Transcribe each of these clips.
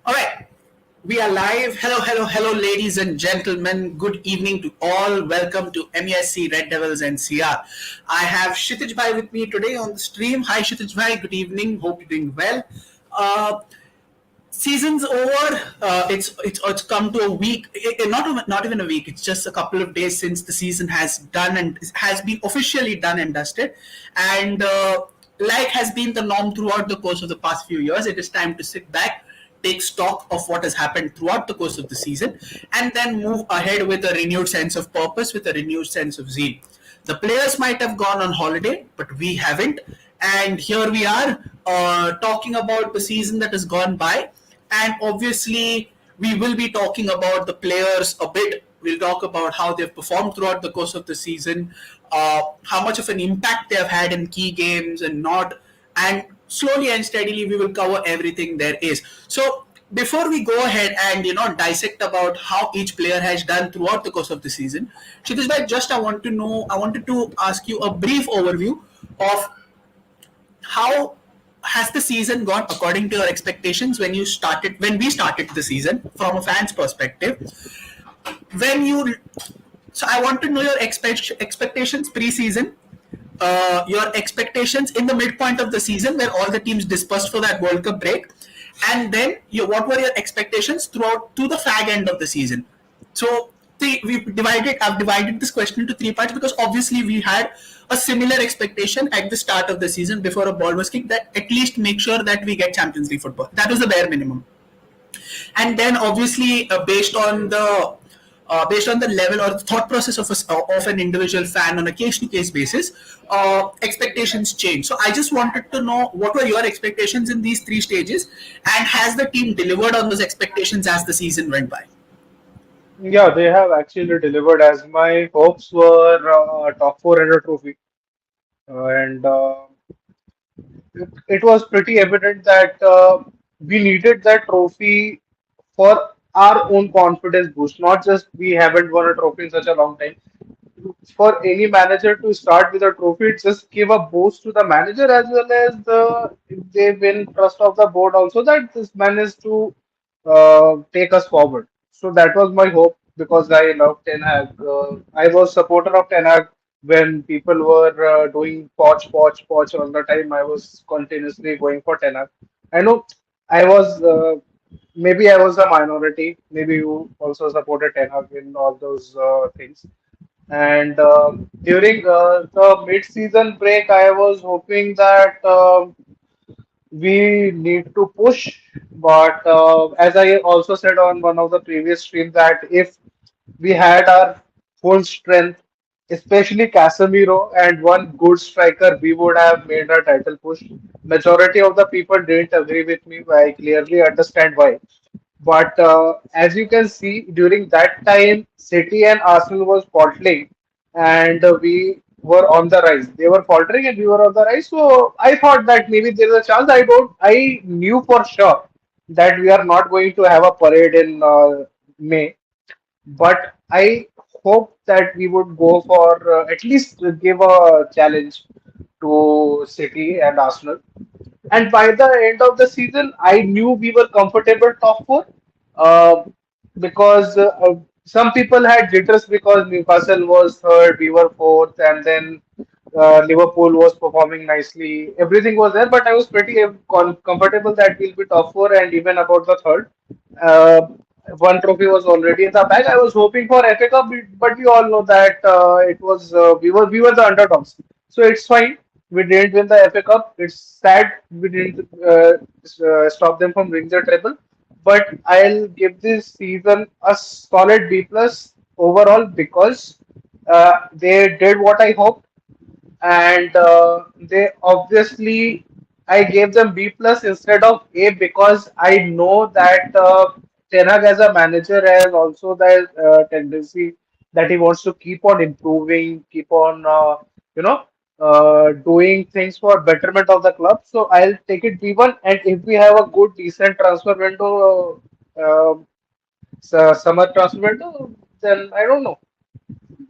All right, we are live. Hello, hello, hello, ladies and gentlemen. Good evening to all. Welcome to MESC Red Devils NCR. I have Kshitij Bhai with me today on the stream. Hi, Kshitij Bhai. Good evening. Hope you're doing well. Uh, Season's over. It's come to a week. Not even a week. It's just a couple of days since the season has done and has been officially done and dusted. And like has been the norm throughout the course of the past few years, it is time to sit back, take stock of what has happened throughout the course of the season, and then move ahead with a renewed sense of purpose, with a renewed sense of zeal. The players might have gone on holiday, but we haven't. And here we are talking about the season that has gone by. And obviously, we will be talking about the players a bit. We'll talk about how they've performed throughout the course of the season, how much of an impact they've had in key games and not. And slowly and steadily, we will cover everything there is. So, before we go ahead and dissect about how each player has done throughout the course of the season, Kshitij bhai, just I wanted to ask you a brief overview of how has the season gone according to your expectations when we started the season from a fan's perspective. When you So I want to know your expectations pre-season, your expectations in the midpoint of the season where all the teams dispersed for that World Cup break, and then what were your expectations throughout to the fag end of the season. So I've divided this question into three parts because obviously we had a similar expectation at the start of the season before a ball was kicked that at least make sure that we get Champions League football. That was the bare minimum. And then obviously based on the level or the thought process of an individual fan on a case to case basis, expectations change. So I just wanted to know what were your expectations in these three stages, and has the team delivered on those expectations as the season went by? Yeah, they have actually delivered as my hopes were top four and a trophy. And it was pretty evident that we needed that trophy for our own confidence boost, not just we haven't won a trophy in such a long time. For any manager to start with a trophy, it just give a boost to the manager as well as if they win trust of the board also that this managed to take us forward. So that was my hope because I love Ten Hag. I was supporter of Ten Hag when people were doing poch all the time. I was continuously going for Ten Hag. I know I was maybe I was a minority. Maybe you also supported Ten Hag in all those things. And during the mid-season break, I was hoping that we need to push. But as I also said on one of the previous streams, that if we had our full strength, especially Casemiro and one good striker, we would have made a title push. Majority of the people didn't agree with me. I clearly understand why. But as you can see, during that time, City and Arsenal was faltering, and we were on the rise. They were faltering, and we were on the rise. So I thought that maybe there is a chance. I knew for sure that we are not going to have a parade in May, but I hope that we would go for at least give a challenge to City and Arsenal. And by the end of the season, I knew we were comfortable top four uh, because some people had jitters because Newcastle was third, we were fourth, and then Liverpool was performing nicely. Everything was there, but I was pretty comfortable that we'll be top four and even about the third. Uh, One trophy was already in the bag. I was hoping for FA Cup, but we all know that it was we were the underdogs, so it's fine. We didn't win the FA Cup. It's sad we didn't stop them from winning the treble. But I'll give this season a solid B plus overall because they did what I hoped, and they obviously I gave them B plus instead of A because I know that Ten Hag as a manager has also that tendency that he wants to keep on improving, keep on you know doing things for betterment of the club. So I'll take it B1, and if we have a good decent transfer window, summer transfer window, then I don't know,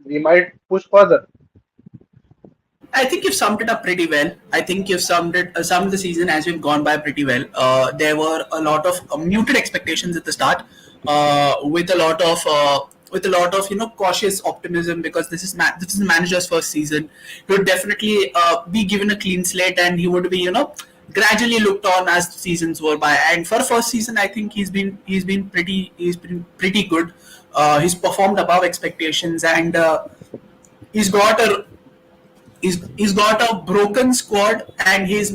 we might push further. I think you've summed it up pretty well. I think you've summed the season as we've gone by pretty well. There were a lot of muted expectations at the start, with a lot of cautious optimism because this is the manager's first season. He would definitely be given a clean slate, and he would be gradually looked on as the seasons were by. And for first season, I think he's been pretty good. He's performed above expectations, and he's got a he's got a broken squad, and he's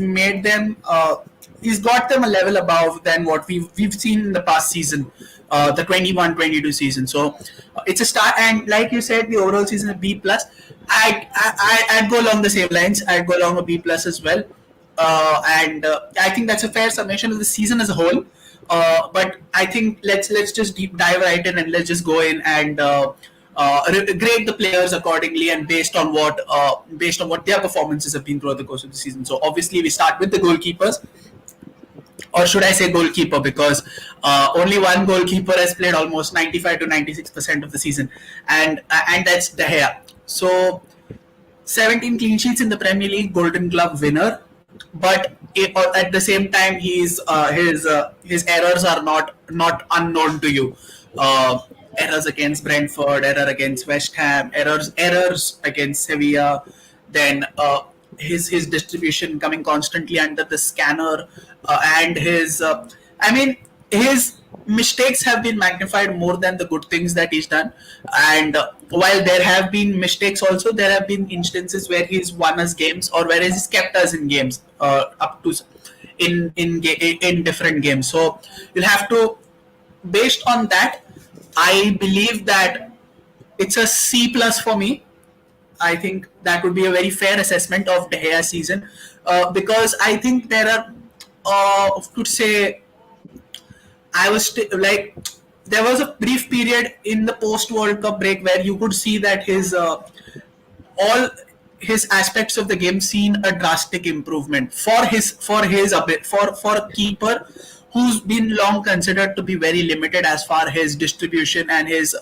got them a level above than what we've seen in the past season, the 21-22 season. So it's a start, and like you said, the overall season is B plus. I'd go along the same lines. I'd go along a B plus as well, and I think that's a fair summation of the season as a whole. But I think let's just deep dive right in, and let's just go in and grade the players accordingly, and based on what their performances have been throughout the course of the season. So obviously we start with the goalkeepers, or should I say goalkeeper, because only one goalkeeper has played almost 95 to 96% of the season, and that's De Gea. So 17 clean sheets in the Premier League, Golden Glove winner. But at the same time, his errors are not unknown to you. Errors against Brentford, error against West Ham, errors against Sevilla. Then his distribution coming constantly under the scanner, and I mean, his mistakes have been magnified more than the good things that he's done. And while there have been mistakes, also there have been instances where he's won us games, or where he's kept us in games, up to in different games. So you'll have to, based on that, I believe that it's a C plus for me. I think that would be a very fair assessment of De Gea season, because I think there are, could say, like, there was a brief period in the post World Cup break where you could see that his all his aspects of the game seen a drastic improvement for a keeper who's been long considered to be very limited as far his distribution and his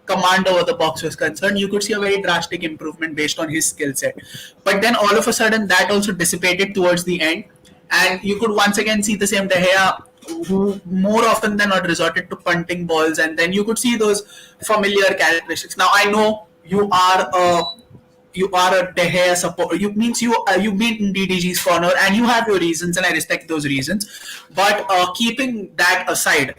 command over the box was concerned. You could see a very drastic improvement based on his skill set. But then all of a sudden that also dissipated towards the end, and you could once again see the same De Gea who more often than not resorted to punting balls, and then you could see those familiar characteristics. Now I know you are a De Gea support. You mean in DDG's corner, and you have your reasons, and I respect those reasons. But keeping that aside,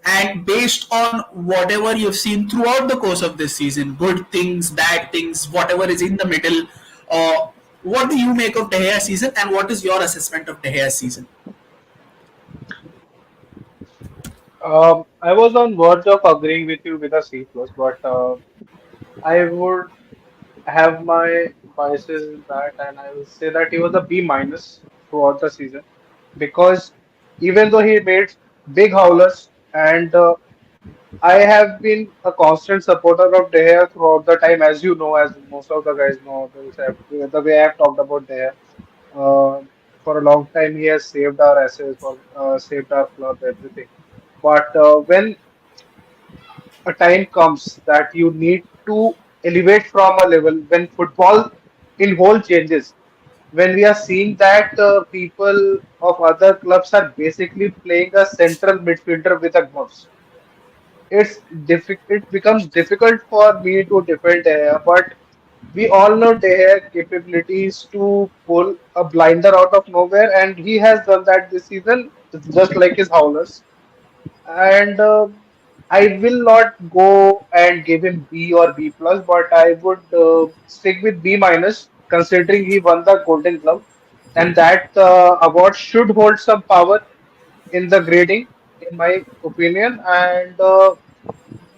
and based on whatever you've seen throughout the course of this season, good things, bad things, whatever is in the middle, what do you make of De Gea season, and what is your assessment of De Gea season? I was on verge of agreeing with you with a C plus, but I would have my biases in that, and I will say that he was a B minus throughout the season because even though he made big howlers, and I have been a constant supporter of De Gea throughout the time, as you know, as most of the guys know, the way I have talked about De Gea. For a long time, he has saved our assets, or saved our club, everything. But when a time comes that you need to elevate from a level, when football in whole changes, when we are seeing that people of other clubs are basically playing a central midfielder with a gloves, it becomes difficult for me to defend De Gea, but we all know De Gea capabilities to pull a blinder out of nowhere, and he has done that this season, just like his howlers. And I will not go and give him B or B plus, but I would stick with B minus, considering he won the Golden Glove, and that award should hold some power in the grading, in my opinion. And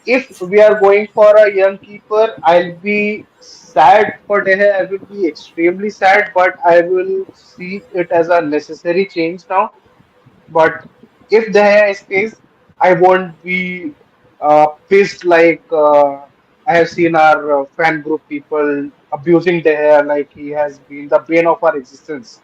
if we are going for a young keeper, I'll be sad for De Gea. I will be extremely sad, but I will see it as a necessary change now. But if De Gea stays, I won't be pissed like I have seen our fan group people abusing De Gea like he has been the bane of our existence.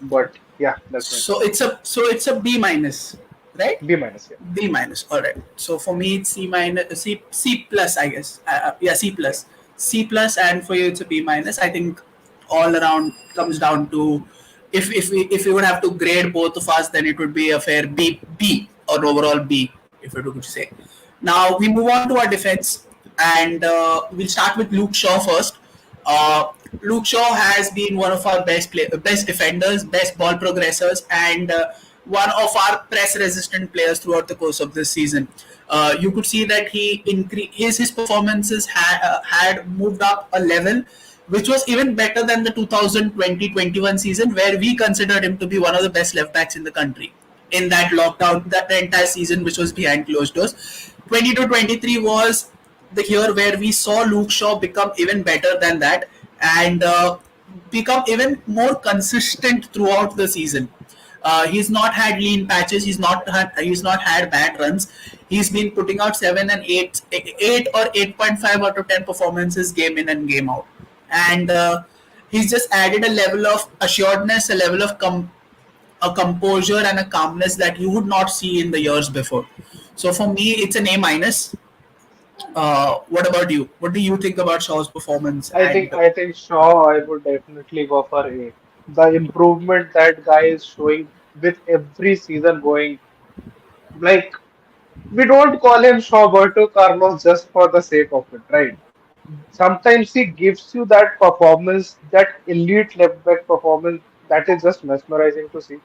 But yeah, that's my take. So it's a B minus, right? B minus, yeah. B minus. All right. So for me, it's C minus, C plus, I guess. Yeah, C plus. C plus, and for you it's a B minus. I think all around comes down to, if we would have to grade both of us, then it would be a fair B or overall B, if we could say. Now we move on to our defense, and we'll start with Luke Shaw first. Uh, Luke Shaw has been one of our best defenders, best ball progressors, and one of our press-resistant players throughout the course of this season. You could see that his performances had moved up a level, which was even better than the 2020-21 season, where we considered him to be one of the best left backs in the country. In that lockdown, that entire season, which was behind closed doors, 22-23 was the year where we saw Luke Shaw become even better than that, and become even more consistent throughout the season. He's not had lean patches. He's not had bad runs. He's been putting out 7 and 8 or 8.5 out of 10 performances game in and game out, and he's just added a level of assuredness, a level of a composure and a calmness that you would not see in the years before. So for me, it's an A minus. What about you? What do you think about Shaw's performance? And I think Shaw, I would definitely go for A. The improvement that guy is showing with every season going, like we don't call him Shawberto Carlos just for the sake of it, right? Sometimes he gives you that performance, that elite left back performance that is just mesmerizing to see.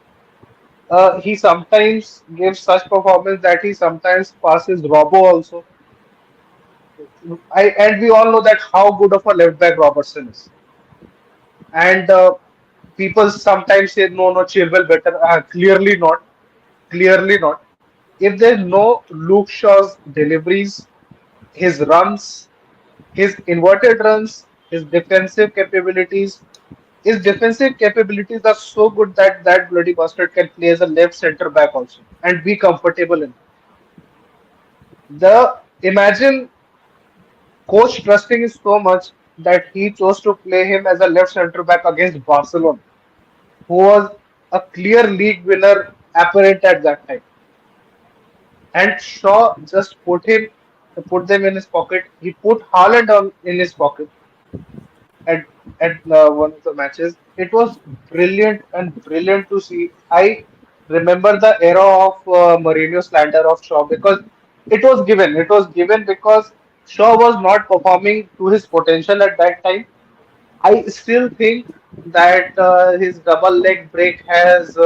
He sometimes gives such performance that he sometimes passes Robbo also. And we all know that how good of a left back Robertson is. And people sometimes say no, Chilwell better. Clearly not. Clearly not. If there's no Luke Shaw's deliveries, his runs, his inverted runs, his defensive capabilities are so good that that bloody bastard can play as a left center back also and be comfortable in. The imagine coach trusting is so much that he chose to play him as a left center back against Barcelona, who was a clear league winner apparent at that time. And Shaw just put them in his pocket. He put Haaland in his pocket at one of the matches. It was brilliant and brilliant to see. I remember the era of Mourinho slander of Shaw because it was given. It was given because Shaw was not performing to his potential at that time. I still think that his double leg break has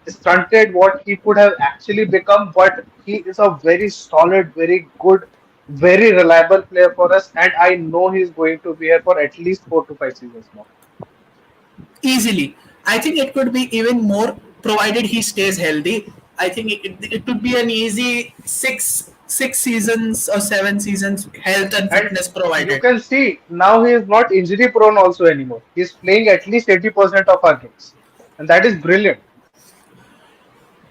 stunted what he could have actually become, but he is a very solid, very good, very reliable player for us, and I know he's going to be here for at least 4 to 5 seasons more. easily, I think it could be even more, provided he stays healthy. I think it could be an easy six seasons or 7 seasons, health and And fitness you provided. can see now he is not injury prone also anymore. He's playing at least 80% of our games, and that is brilliant.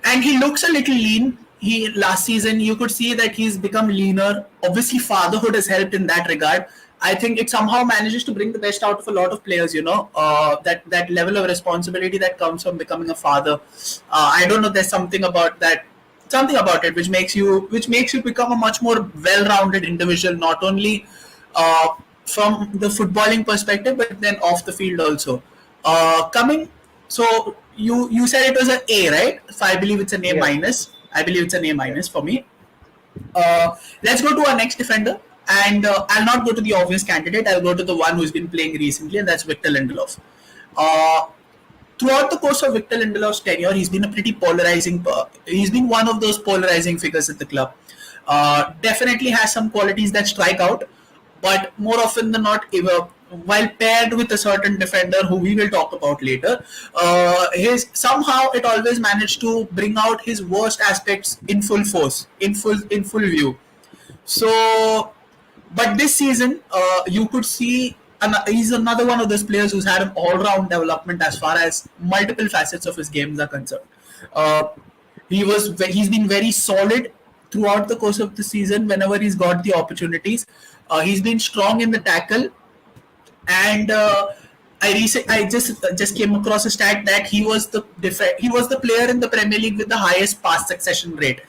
And he looks a little lean. He last season you could see that he's become leaner. Obviously, fatherhood has helped in that regard. I think it somehow manages to bring the best out of a lot of players. That level of responsibility that comes from becoming a father. I don't know. There's something about it which makes you become a much more well-rounded individual, not only uh, from the footballing perspective, but then off the field also. Coming, so you said it was an A, right? So I believe it's an A Yes, minus. I believe it's an A yes. minus for me. Let's go to our next defender, and I'll not go to the obvious candidate. I'll go to the one who's been playing recently, and that's Victor Lindelof. Uh, Throughout the course of Victor Lindelof's tenure, he's been a pretty polarizing. He's been one of those polarizing figures at the club. Definitely has some qualities that strike out, but more often than not, while paired with a certain defender who we will talk about later, his somehow it always managed to bring out his worst aspects in full force, in full view. So, but this season, you could see he's another one of those players who's had an all-round development as far as multiple facets of his games are concerned. Uh, he's been very solid throughout the course of the season. Whenever he's got the opportunities, he's been strong in the tackle, and I just came across a stat that he was the player in the Premier League with the highest pass succession rate,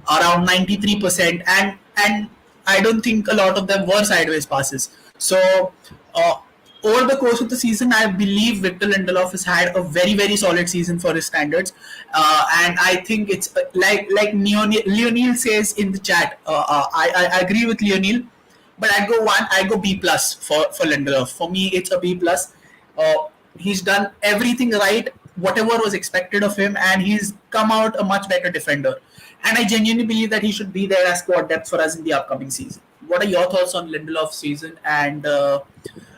around 93%, and I don't think a lot of them were sideways passes. So, uh, over the course of the season, I believe Victor Lindelof has had a very, very solid season for his standards, and I think it's like Leonil says in the chat. I agree with Leonil, but I go B plus for Lindelof. For me, it's a B plus. He's done everything right, whatever was expected of him, and he's come out a much better defender. And I genuinely believe that he should be there as squad depth for us in the upcoming season. What are your thoughts on Lindelof's season, and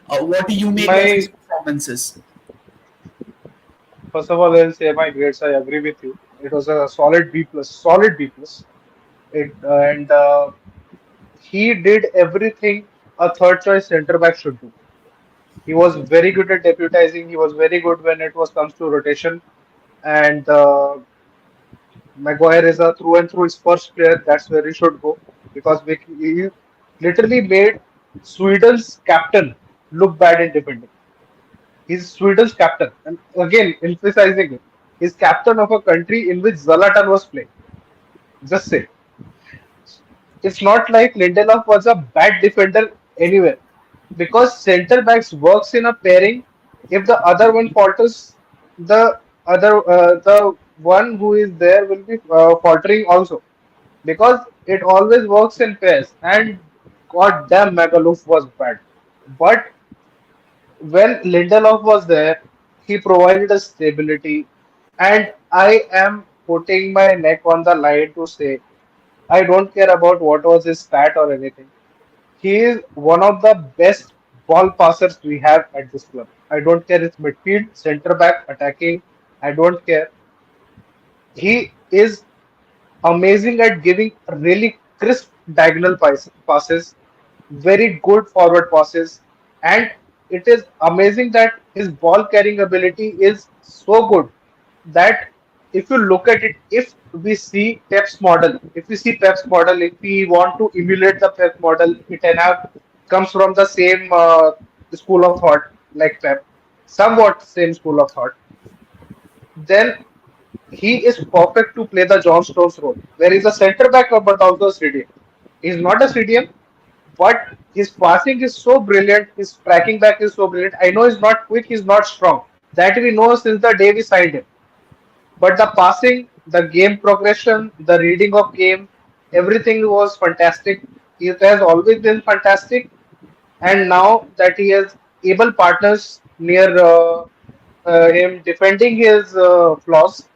what do you make of his My performances? First of all, I'll say my grades. I agree with you. It was a solid B plus, solid B plus. It and he did everything a third choice centre back should do. He was very good at deputizing. He was very good when it was comes to rotation. And Maguire is a through and through his first player. That's where he should go because he literally made Sweden's captain look bad in defending. He's Sweden's captain, and again emphasizing it. He's captain of a country in which Zlatan was playing. Just say it's not like Lindelof was a bad defender anywhere because centre backs works in a pairing. If the other one falters, the one who is there will be faltering also because it always works in pairs. And god damn, Magaluf was bad, but when Lindelof was there, he provided a stability, and I am putting my neck on the line to say I don't care about what was his stat or anything. He is one of the best ball passers we have at this club. I don't care it's midfield, centre back, attacking. I don't care. He is amazing at giving really crisp diagonal passes, very good forward passes, and it is amazing that his ball carrying ability is so good that if you look at it, if we see Pep's model, if we want to emulate the Pep model, Ten Hag comes from the same school of thought like Pep, somewhat same school of thought. Then he is perfect to play the John Stones role, where he's a centre back but also a CDM. He's not a CDM, but his passing is so brilliant, his tracking back is so brilliant. I know he's not quick, he's not strong. That we know since the day we signed him. But the passing, the game progression, the reading of game, everything was fantastic. It has always been fantastic, and now that he has able partners near him defending his flaws,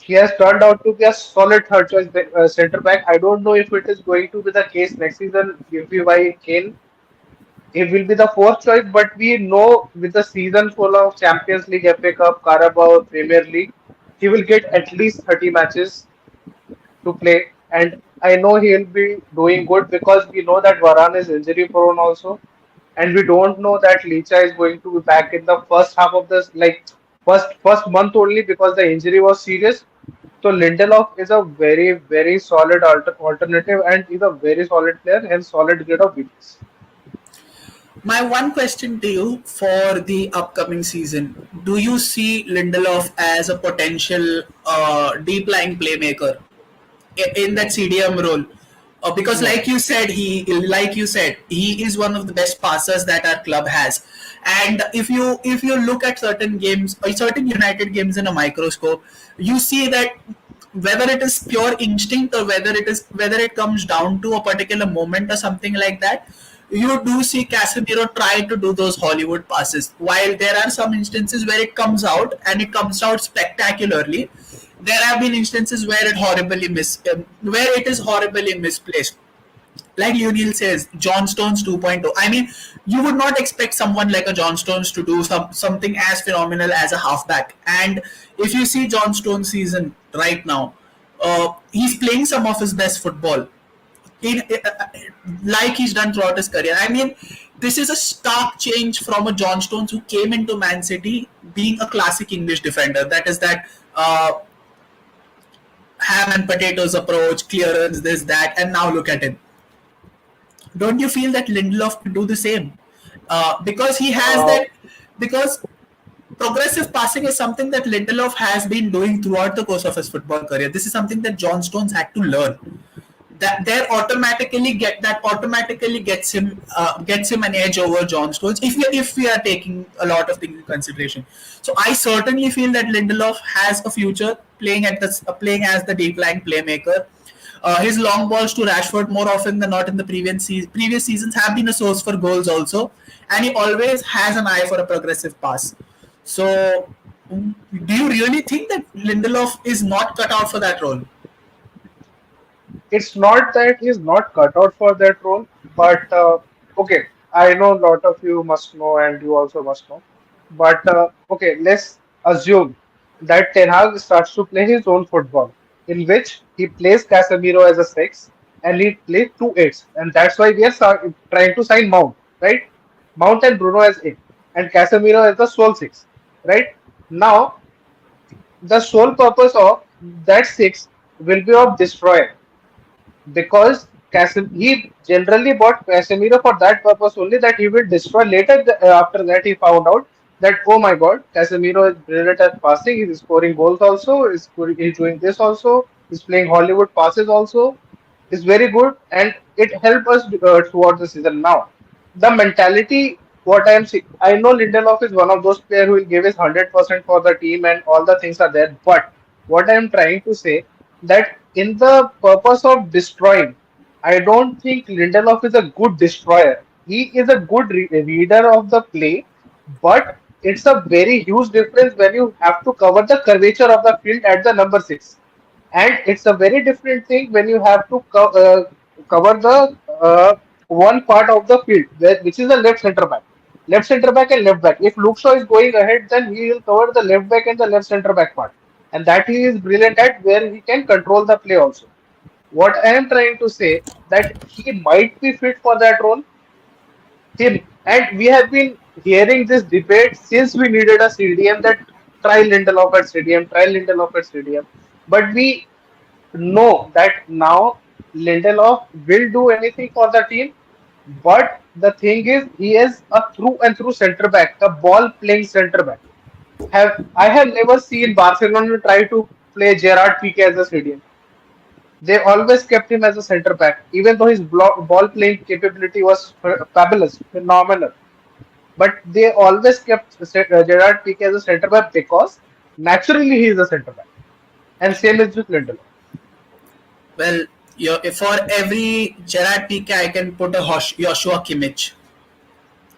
he has turned out to be a solid third choice centre back. I don't know if it is going to be the case next season if we buy Kane. It will be the fourth choice, but we know with the season full of Champions League, FA Cup, Carabao, Premier League, he will get at least 30 matches to play. And I know he'll be doing good because we know that Varane is injury prone also. And we don't know that Licha is going to be back in the first half of this, like first month only because the injury was serious. So Lindelof is a very, very solid alternative and is a very solid player and solid grade of weakness. My one question to you for the upcoming season: do you see Lindelof as a potential deep lying playmaker in that CDM role? Because No. like you said, he is one of the best passers that our club has. And if you look at certain games or certain United games in a microscope, you see that whether it is pure instinct or whether it comes down to a particular moment or something like that, you do see Casemiro try to do those Hollywood passes. While there are some instances where it comes out and it comes out spectacularly, there have been instances where where it is horribly misplaced. Like Lionel says, John Stones 2.0. I mean, you would not expect someone like a John Stones to do something as phenomenal as a halfback. And if you see John Stones' season right now, he's playing some of his best football in like he's done throughout his career. I mean, this is a stark change from a John Stones who came into Man City being a classic English defender. That is that ham and potatoes approach, clearance, this, that, and now look at him. Don't you feel that Lindelof could do the same? Because he has Uh, that, because progressive passing is something that Lindelof has been doing throughout the course of his football career. This is something that John Stones had to learn. that automatically gets him an edge over John Stones if we are taking a lot of things in consideration. So I certainly feel that Lindelof has a future playing as the deep line playmaker. His long balls to Rashford more often than not in the previous seasons have been a source for goals also, and he always has an eye for a progressive pass. So, do you really think that Lindelof is not cut out for that role? It's not that he's not cut out for that role, but okay, I know a lot of you must know, and you also must know. But okay, let's assume that Ten Hag starts to play his own football, in which he plays Casemiro as a six and he plays two eights, and that's why we are trying to sign Mount, right? Mount and Bruno as eight, and Casemiro as the sole six, right? Now, the sole purpose of that six will be of destroyer because he generally bought Casemiro for that purpose only that he will destroy later. After that, he found out that oh my god, Casemiro is brilliant at passing. He's scoring goals also. He's doing this also. He's playing Hollywood passes also. Is very good, and it helped us throughout the season. Now, the mentality. What I am seeing, I know Lindelof is one of those players who will give his 100% for the team, and all the things are there. But what I am trying to say that in the purpose of destroying, I don't think Lindelof is a good destroyer. He is a good reader of the play, but it's a very huge difference when you have to cover the curvature of the field at the number six. And it's a very different thing when you have to cover the one part of the field, which is the left center back. Left center back and left back. If Luke Shaw is going ahead, then he will cover the left back and the left center back part. And that he is brilliant at where he can control the play also. What I am trying to say that he might be fit for that role. Him and we have been hearing this debate since we needed a CDM that try Lindelof at CDM, try Lindelof at CDM. But we know that now Lindelof will do anything for the team. But the thing is, he is a through and through center back, a ball playing center back. I have never seen Barcelona try to play Gerard Piqué as a CDM. They always kept him as a center back, even though his ball playing capability was fabulous, phenomenal. But they always kept Gerard Piqué as a center back because naturally he is a center back. And same is with Lindelof. Well, for every Gerard Piqué, I can put a Joshua Kimmich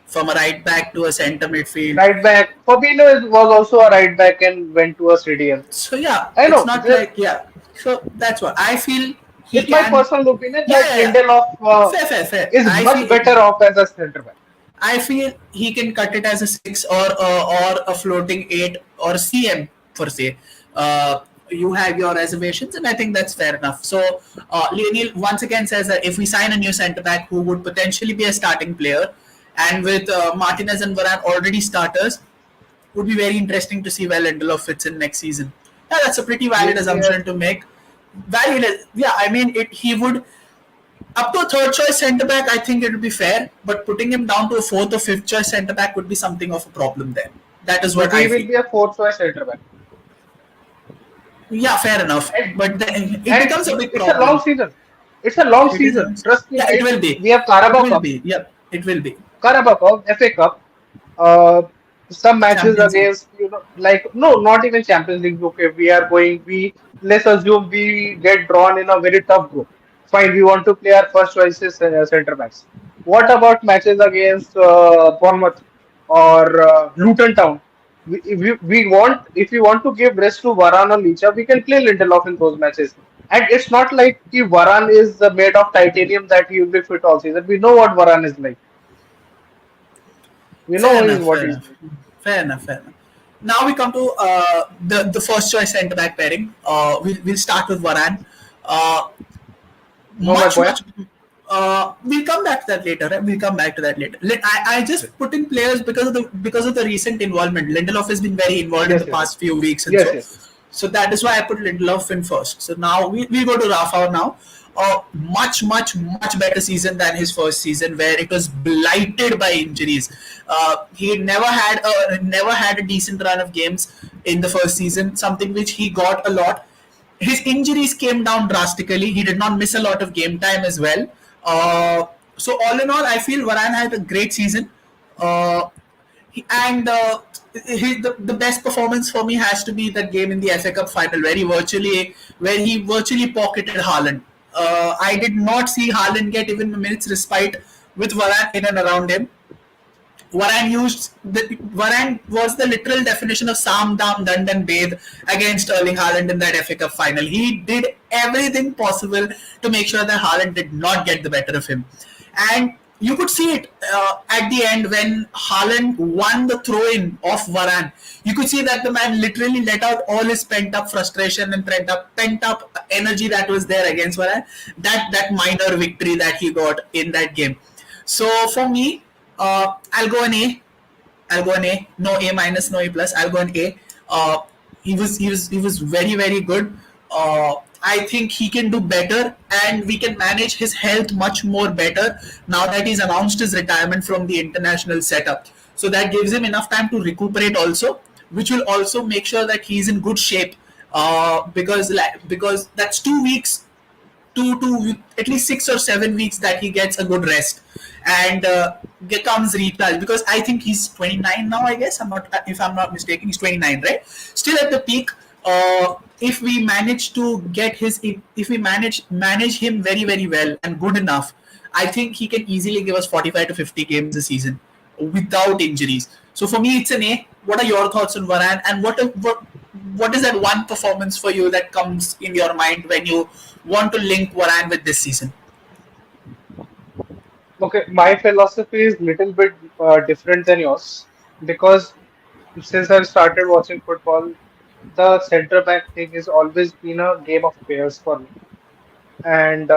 from a right back to a centre midfield. Right back. Fabinho was also a right back and went to a CDM. So yeah, I know. it's not like yeah. So that's what I feel. It's my personal opinion that Yeah. Lindelof Fair. is much better off as a center back. I feel he can cut it as a six or a floating eight or CM for say. You have your reservations, and I think that's fair enough. So Lionel once again says that if we sign a new centre back who would potentially be a starting player, and with Martinez and Varane already starters, would be very interesting to see where Lindelof fits in next season. Yeah, that's a pretty valid assumption to make. Valid, yeah. I mean, he would up to a third choice centre back. I think it would be fair, but putting him down to a fourth or fifth choice centre back would be something of a problem there. That is what But I he will feel. be a fourth choice center back. Yeah, fair enough. But then it And becomes a big it's a problem. long season. It's a long It season. is. Trust me. Yeah, it will be. We have It Carabao will Cup. be. Yep, it will be. Carabao Cup, FA Cup, uh, some matches Champions League. against like no, not even Champions League. Okay, we let's assume we get drawn in a very tough group. Fine, we want to play our first choices centre backs. What about matches against Bournemouth or Luton Town? We want if we want to give rest to Varane or Licha, we can play Lindelof in those matches. And it's not like if Varane is made of titanium that he will be fit all season. We know what Varane is like. We Fair know enough. what Fair he's enough. like. Fair enough. Fair enough. Now we come to the first choice centre back pairing. We'll start with Varane. Uh, No, my much boy. much. We'll come back to that later. Right? We'll come back to that later. I just put in players because of the recent involvement. Lindelof has been very involved in Yes, the yes. past few weeks, and Yes, yes. so that is why I put Lindelof in first. So now we go to Rafa now. Much better season than his first season, where it was blighted by injuries. He never had a decent run of games in the first season, something which he got a lot His injuries came down drastically. He did not miss a lot of game time as well. So all in all, I feel Varane had a great season. Uh, and the best performance for me has to be that game in the FA Cup final where he virtually pocketed Haaland. I did not see Haaland get even a minute's respite with Varane in and around him. Varane was the literal definition of Sam Dam Dand and Bathe against Erling Haaland in that FA Cup final. He did everything possible to make sure that Haaland did not get the better of him, and you could see it at the end when Haaland won the throw-in of Varane. You could see that the man literally let out all his pent-up frustration and pent-up energy that was there against Varane. That minor victory that he got in that game. So for me, I'll go an A. I'll go an A. No A minus, no A plus. I'll go an A. He was very very good. I think he can do better, and we can manage his health much more better now that he's announced his retirement from the international setup. So that gives him enough time to recuperate also, which will also make sure that he's in good shape. Because that's 2 weeks to at least 6 or 7 weeks that he gets a good rest and comes recharged, because I think he's 29 now. I guess if I'm not mistaken, he's 29, right? Still at the peak. If we manage to get if we manage him very very well and good enough, I think he can easily give us 45 to 50 games a season without injuries. So for me, it's an A. What are your thoughts on Varane, and what is that one performance for you that comes in your mind when you want to link Varane with this season? Okay, my philosophy is little bit different than yours because since I started watching football, the centre back thing has always been a game of pairs for me. And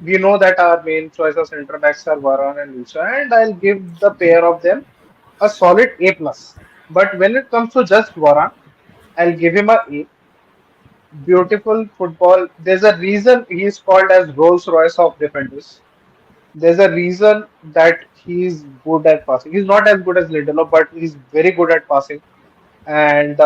we know that our main choice of centre backs are Varane and Lucha, and I'll give the pair of them a solid A plus. But when it comes to just Varane, I'll give him a A. Beautiful football. There's a reason he is called as Rolls Royce of defenders. There's a reason that he's good at passing. He's not as good as Lindelof, but he's very good at passing. And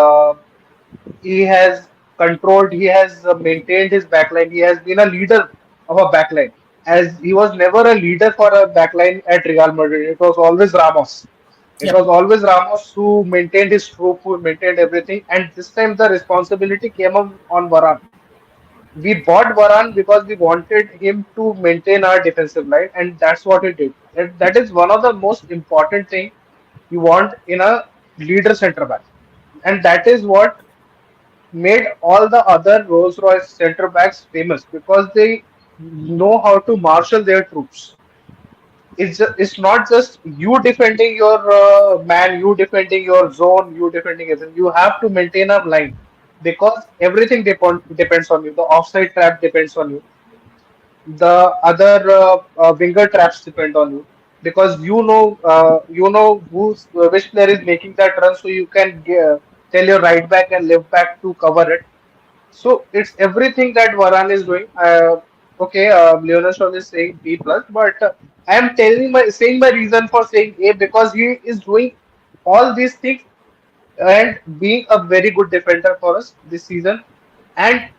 he has controlled, he has maintained his backline. He has been a leader of a backline. As he was never a leader for a backline at Real Madrid, it was always Ramos. It Yep. was always Ramos who maintained his troop, who maintained everything. And this time the responsibility came on Varane. We bought Varane because we wanted him to maintain our defensive line, and that's what he did. And that is one of the most important thing you want in a leader center back, and that is what made all the other Rolls Royce center backs famous because they know how to marshal their troops. It's not just you defending your man, you defending your zone, you defending everything. You have to maintain a line because everything depends on you. The offside trap depends on you. The other winger traps depend on you because you know which player is making that run, so you can tell your right back and left back to cover it. So it's everything that Varane is doing. Okay, Leonard Shaw is saying B plus, but I am saying my reason for saying A because he is doing all these things and being a very good defender for us this season. And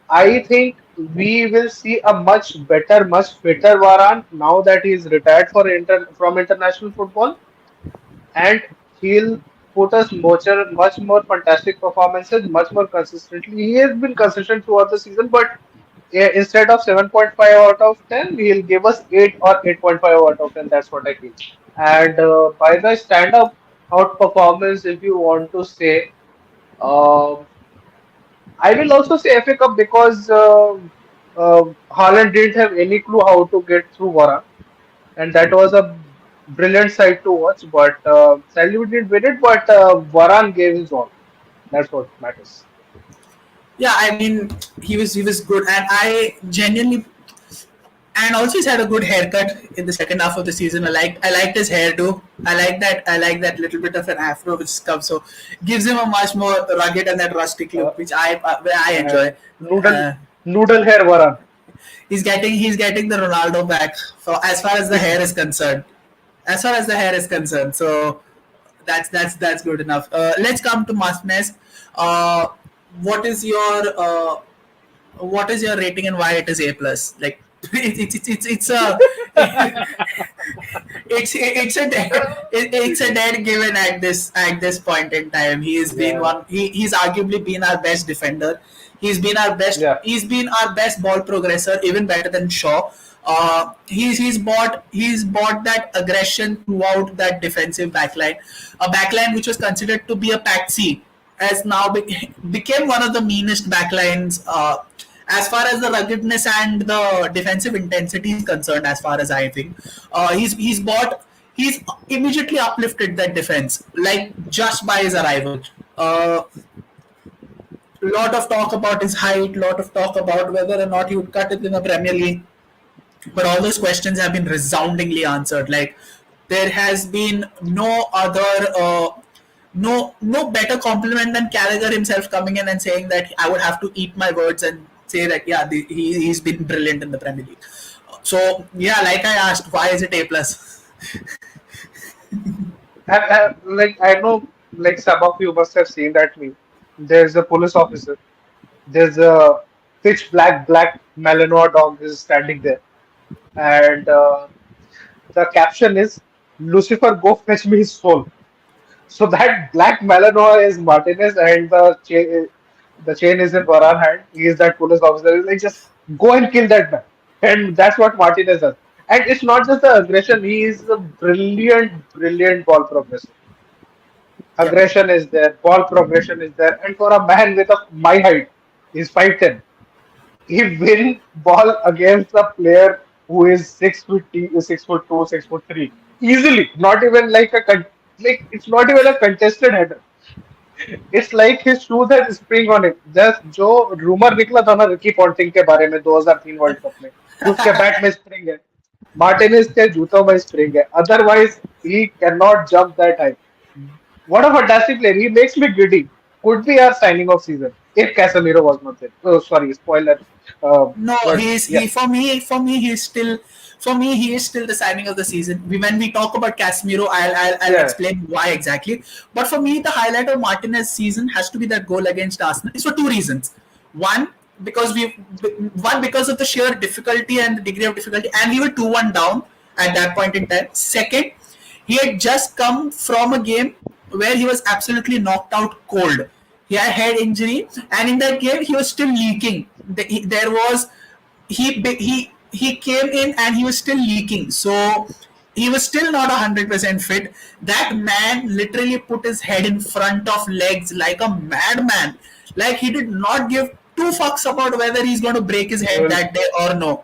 I think we will see a much better, much fitter Varane now that he is retired from international football, and he'll put us much more fantastic performances, much more consistently. He has been consistent throughout the season, but instead of 7.5 out of 10, he'll give us 8 or 8.5 out of 10. That's what I feel. And by the stand-up out performance, if you want to say, uh, I will also say FA Cup because Haaland didn't have any clue how to get through Varane, and that was a brilliant sight to watch. But sadly, we didn't win it. But Varane gave his all. That's what matters. Yeah, I mean, he was good, and I genuinely, and also he's had a good haircut in the second half of the season. I liked his hair too. I like that little bit of an afro which comes, so gives him a much more rugged and that rustic Uh, look, which I and enjoy. noodle Uh, noodle hair Varane. he's getting the Ronaldo back for as far as the hair is concerned. As far as the hair is concerned, so that's good enough. Let's come to Martinez. Uh, what is your what is your rating and why it is A plus? Like it's a it's a dead given at this point in time. He has been Yeah, he's arguably been our best defender. yeah, He's been our best ball progressor, even better than Shaw. He's bought that aggression throughout that defensive backline, a backline which was considered to be a patsy, has now became one of the meanest backlines as far as the ruggedness and the defensive intensity is concerned. As far as I think, he's immediately uplifted that defense like just by his arrival. Uh, lot of talk about his height, lot of talk about whether or not he would cut it in the Premier League, but all those questions have been resoundingly answered. Like there has been no other, no better compliment than Gallagher himself coming in and saying that I would have to eat my words and say that yeah, he's been brilliant in the Premier League. So yeah, like I asked, why is it A plus? like I know, like some of you must have seen that meme. There's a police officer. There's a pitch black Malinois dog is standing there, and the caption is Lucifer, go fetch me his soul. So that black Malinois is Martinez, and the chain is in Varane hand. He is that police officer. He's like, just go and kill that man. And that's what Martinez does. And it's not just the aggression, he is a brilliant ball progressor. Yep. Aggression is there, ball progression is there. And for a man with my height, he's 5'10", he win ball against a player who is 6 feet, 6'2", 6'3", easily. Not even like like it's not even a contested header. It's like his shoes had spring on it. Just जो rumor निकला था ना Ricky Ponting के बारे में 2003 world cup में कि उसके बैट में स्प्रिंग है, मार्टिनेज के जूतों में स्प्रिंग है. Otherwise he cannot jump that high. What a fantastic player! He makes me giddy. Could be our signing of season if Casemiro was not there. Oh, sorry, spoiler. No, But he's yeah, he for me he's still for me he is still the signing of the season. When we talk about Casemiro, I'll yeah, explain why exactly. But for me, the highlight of Martinez's season has to be that goal against Arsenal. It's for two reasons. One, because because of the sheer difficulty and the degree of difficulty, and we were 2-1 down at that point in time. Second, he had just come from a game where he was absolutely knocked out cold. He had head injury, and in that game he was still leaking. There was he came in and he was still leaking. So he was still not 100% fit. That man literally put his head in front of legs like a madman. Like he did not give two fucks about whether he's going to break his head you'll that day or no.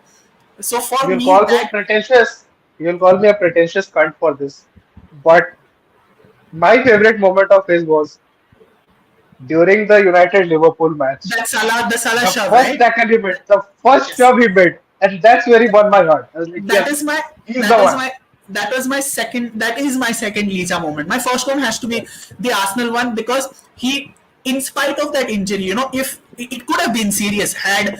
So for you'll me, call me a that pretentious. You'll call me a pretentious cunt for this. But my favorite moment of his was during the United Liverpool match. the Salah The shove, first right? tackle he made, the first Yes. shove he made, and that's where he won my heart. I was like, that is yes, my he's the that is one. my that is my second Lisa moment. My first one has to Yeah, be the Arsenal one because he, in spite of that injury, if it could have been serious had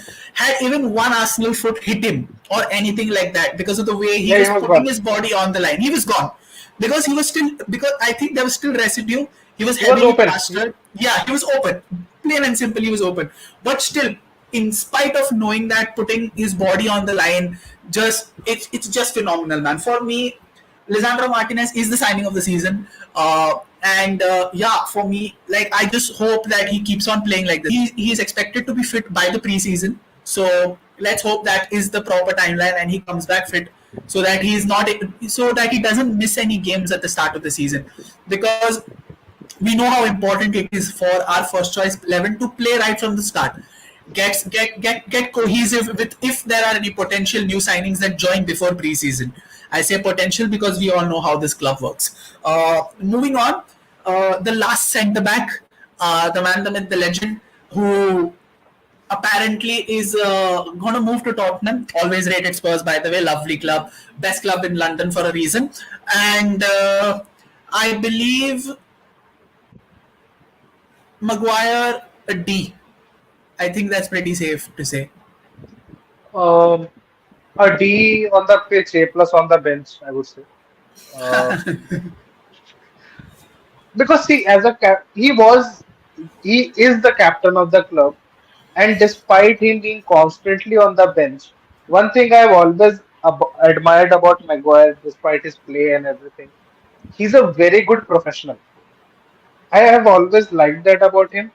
even one Arsenal foot hit him or anything like that, because of the way he yeah, was he was putting gone. his body on the line, he was gone because he was still, because I think there was still residue. He was He was heavily open. plastered. Yeah, he was open, plain and simple. He was open, but still, in spite of knowing that, putting his body on the line, just it's just phenomenal, man. For me, Lisandro Martinez is the signing of the season. And yeah, for me, like I just hope that he keeps on playing like this. He is expected to be fit by the preseason, so let's hope that is the proper timeline and he comes back fit, so that he doesn't miss any games at the start of the season, because we know how important it is for our first choice 11 to play right from the start. Get cohesive with, if there are any potential new signings that join before preseason. I say potential because we all know how this club works. Moving on, the last centre back, the man, the myth, the legend, who apparently is going to move to Tottenham. Always rated Spurs, by the way. Lovely club, best club in London for a reason. And I believe Maguire a D. I think that's pretty safe to say. Um, a D on the pitch, A plus on the bench, I would say. Uh, because see, he is the captain of the club, And despite him being constantly on the bench, one thing I've always admired about Maguire, despite his play and everything, he's a very good professional. I have always liked that about him.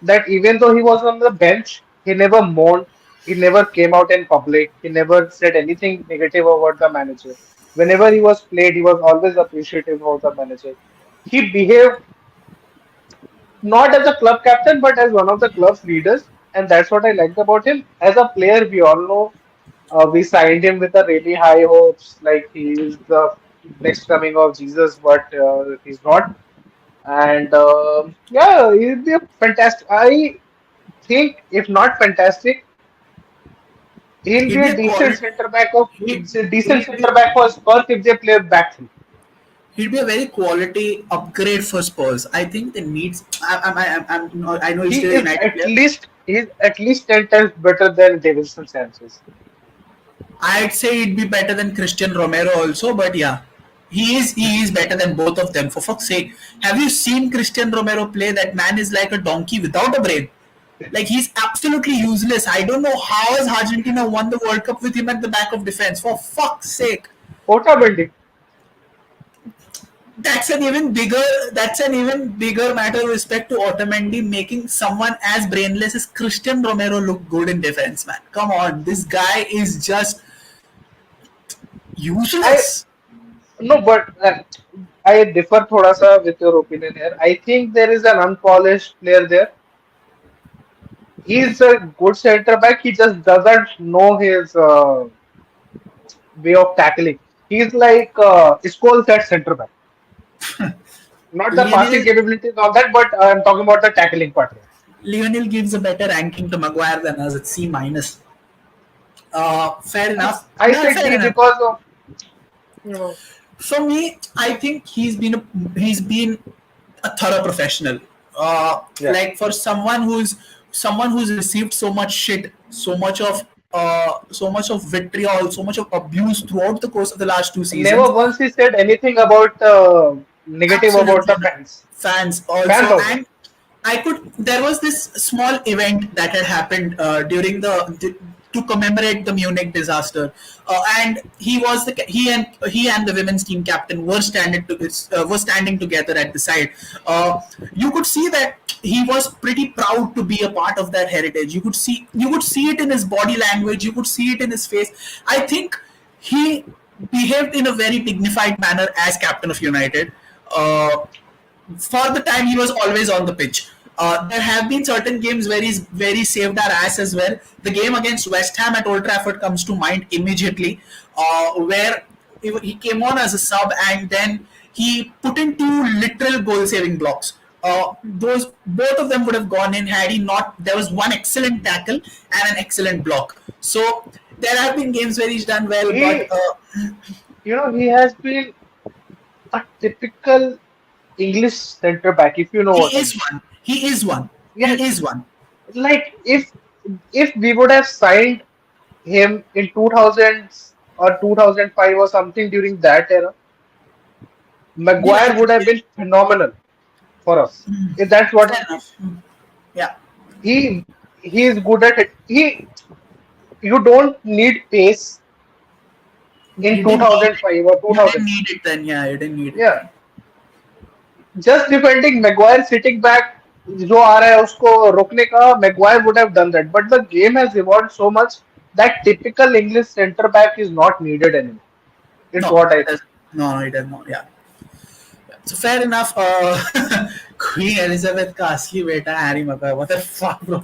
That even though he was on the bench, he never moaned, he never came out in public, he never said anything negative about the manager. Whenever he was played, he was always appreciative of the manager. He behaved not as a club captain, but as one of the club's leaders, and that's what I liked about him. As a player, we all know we signed him with a really high hopes, like he is the next coming of Jesus, but he's not. And yeah, he'll be a fantastic. I think if not fantastic, he'll He'd be be a a decent quality. center back of He decent he'd be center back for Spurs if they play back three. he'd be a very quality upgrade for Spurs. I think they needs. I know he's He still a is United at player. least he's at least 10 times better than Davinson Sanchez. I'd say he'd be better than Christian Romero also, but yeah, he is better than both of them. For fuck's sake, have you seen Christian Romero play? That man is like a donkey without a brain. Like he's absolutely useless. I don't know how has Argentina won the World Cup with him at the back of defense. For fuck's sake. Otamendi, That's an even bigger matter with respect to Otamendi making someone as brainless as Christian Romero look good in defense, man. Come on, this guy is just I useless. no, but I differ thoda sa with your opinion here. I think there is an unpolished player there. He's a good center back. He just doesn't know his way of tackling. He's like Scholes at center back. Not the passing Lionel capabilities and all that, but I'm talking about the tackling part here. Lionel gives a better ranking to Maguire than us. It's C minus. Fair enough. I Yeah, said fair D enough. because of you know. For me, I think he's been a thorough professional. Yeah. Like for someone who's received so much shit, so much of vitriol, so much of abuse throughout the course of the last two Never seasons. once he said anything about negative about Absolutely the not. fans. Fans Fans also, also. and there was this small event that had happened during to commemorate the Munich disaster, and he and the women's team captain were standing together at the side. You could see that he was pretty proud to be a part of that heritage. You could see it in his body language. You could see it in his face. I think he behaved in a very dignified manner as captain of United. For the time he was always on the pitch. There have been certain games where he saved our ass as well. The game against West Ham at Old Trafford comes to mind immediately, where he came on as a sub and then he put in two literal goal-saving blocks. Those both of them would have gone in had he not. There was one excellent tackle and an excellent block. So there have been games where he's done well, but He he has been a typical English center back, if you know he what I is mean. one. He is one. Yeah, He is one. like if we would have signed him in 2000 or 2005 or something during that era, Yeah, Maguire would have yeah, been phenomenal for us. If that's fair what enough. Yeah, he he is good at it. You don't need pace in you didn't need it. 2005 or You didn't 2000. need it then. Yeah, you didn't need it Yeah, then. just defending Maguire sitting back जो आ रहा है उसको रोकने का Maguire would have done that. But the game has evolved so much that typical English centre back is not needed anymore. It's No, what I it think. doesn't. No, it does not. Yeah. So fair enough. Queen Elizabeth का असली बेटा Harry मगा. What the fuck, bro?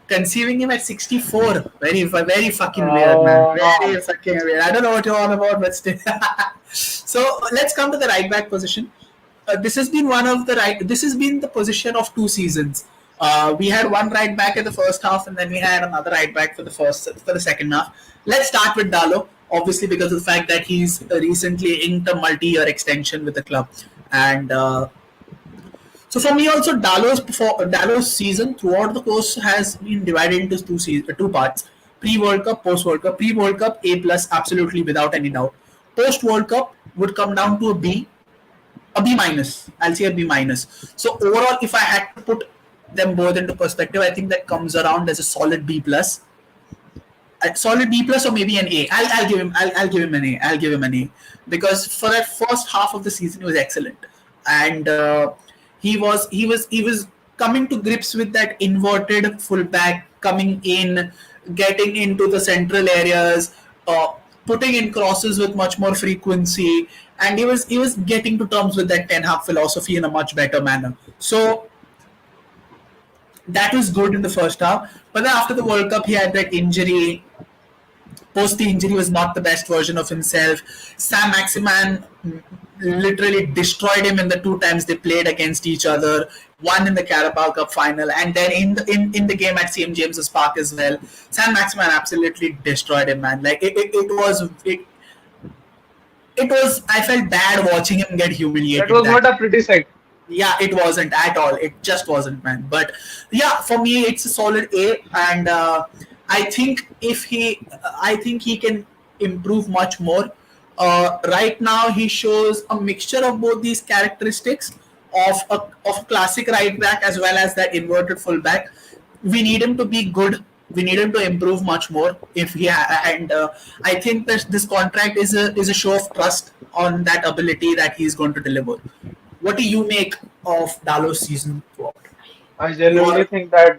Conceiving him at 64. Very fucking weird, man. Very No. fucking weird. I don't know what you're on about, but still. So let's come to the right back position. This has been the position of two seasons. We had one right back in the first half, and then we had another right back for the second half. Let's start with Dalo, obviously because of the fact that he's recently inked a multi-year extension with the club, and so for me also Dalo's season throughout the course has been divided into two parts: pre World Cup, post World Cup. Pre World Cup A plus, absolutely without any doubt. Post World Cup would come down to a B, a B minus. I'll say a B minus. So overall, if I had to put them both into perspective, I think that comes around as a solid B plus, a solid B plus, or maybe an A. I'll give him. I'll give him an A. I'll give him an A because for that first half of the season, he was excellent, and he was coming to grips with that inverted fullback, coming in, getting into the central areas, uh, putting in crosses with much more frequency, and he was getting to terms with that Ten Hag philosophy in a much better manner. So that was good in the first half. But then after the World Cup, he had that injury. Post the injury, was not the best version of himself. Sam Maximan literally destroyed him in the two times they played against each other. One in the Carabao Cup final, and then in the game at St James's Park as well. Sam Maximan absolutely destroyed him, man. Like it was. I felt bad watching him get That humiliated. was That not a pretty sight. yeah, it wasn't at all. It just wasn't, man. But yeah, for me, it's a solid A, and I think I think he can improve much more. Right now, he shows a mixture of both these characteristics of classic right back as well as that inverted full back. We need him to be good. We need him to improve much more. If he and I think that this contract is a show of trust on that ability that he's going to deliver. What do you make of Dalo's season? I genuinely Your think that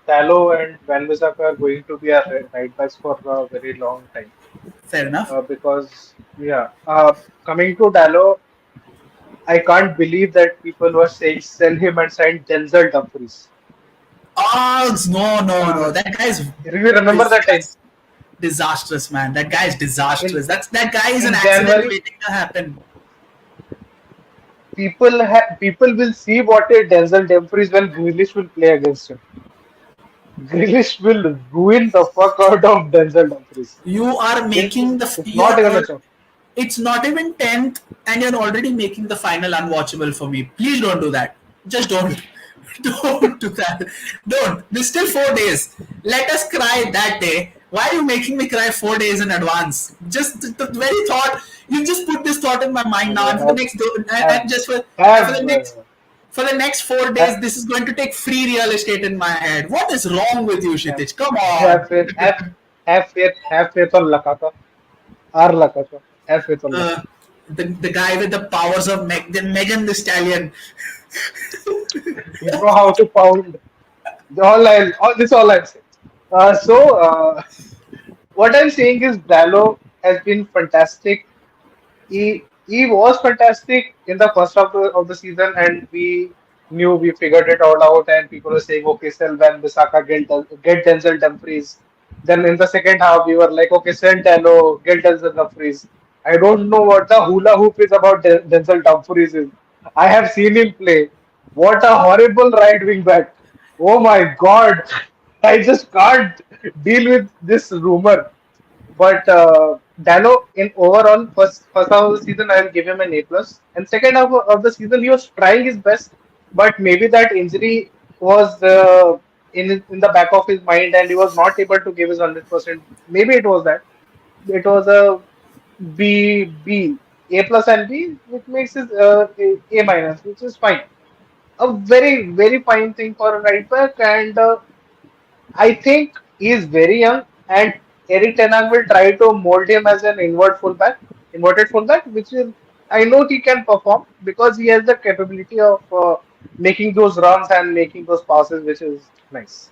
Dallo and Van Bissaka are going to be our right backs for a very long time. fair enough. Because, yeah, coming to Dallo, I can't believe that people were saying sell him and sign Denzel Dumfries. Uggs, no, no, Uh, no. That guy's if you remember that time that's disastrous, man. That guy's in disastrous. That guy is an in accident January, waiting to happen. people will see what a Denzel Dumfries when Grealish will play against him. Grealish will ruin the fuck out of Denzel Dumfries. You are It's, making the it's you're not even all. a joke. It's not even 10th, and you're already making the final unwatchable for me. Please don't do that. Just don't. Don't do that. Don't. There's still 4 days. Let us cry that day. Why are you making me cry 4 days in advance? Just the very thought. You just put this thought in my mind now, and for the Have, next have, and just for the have, next 4 days, have, this is going to take free real estate in my head. What is wrong with you, have, Shitich? Come on. have faith, have faith on Lakata. Our Lakata. Have faith on Uh, Lakata. the guy with the powers of Megan the Stallion. You know how to pound. This all I'll say. So, what I'm saying is Dallo has been fantastic. He was fantastic in the first half of the season, and we knew we figured it all out. And people were saying, okay, sell Van Bissaka, get Denzel Dumfries. Then in the second half, we were like, okay, sell Dallo, get Denzel Dumfries. I don't know what the hula hoop is about Denzel Dumfries is. I have seen him play. What a horrible right wing back. Oh my God. I just can't deal with this rumor. But Dallo, in overall first half of the season, I'll give him an A plus. And second half of the season, he was trying his best, but maybe that injury was in the back of his mind, and he was not able to give his 100%. Maybe it was that. It was a B, A plus and B, which makes it A minus, which is fine. A very fine thing for a right back, and I think he is very young, and Eric Ten Hag will try to mold him as an inverted fullback, which is I know he can perform because he has the capability of making those runs and making those passes, which is nice.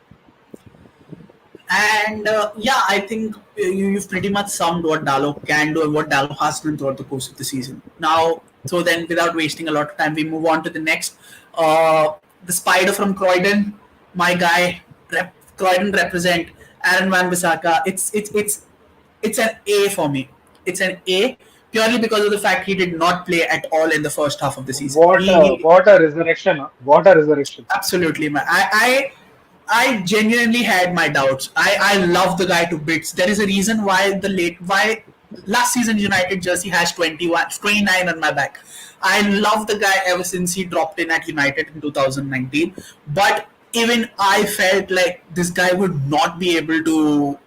And yeah, I think you've pretty much summed what Dalo can do and what Dalo has done throughout the course of the season. Now, so then without wasting a lot of time, we move on to the next. The Spider from Croydon, my guy, Croydon represent Aaron Van Bissaka. It's an A for me. It's an A purely because of the fact he did not play at all in the first half of the season. What a resurrection! Huh? What a resurrection! Absolutely, man. I genuinely had my doubts. I love the guy to bits. There is a reason why last season United jersey has 21, 29 on my back. I love the guy ever since he dropped in at United in 2019. But even I felt like this guy would not be able to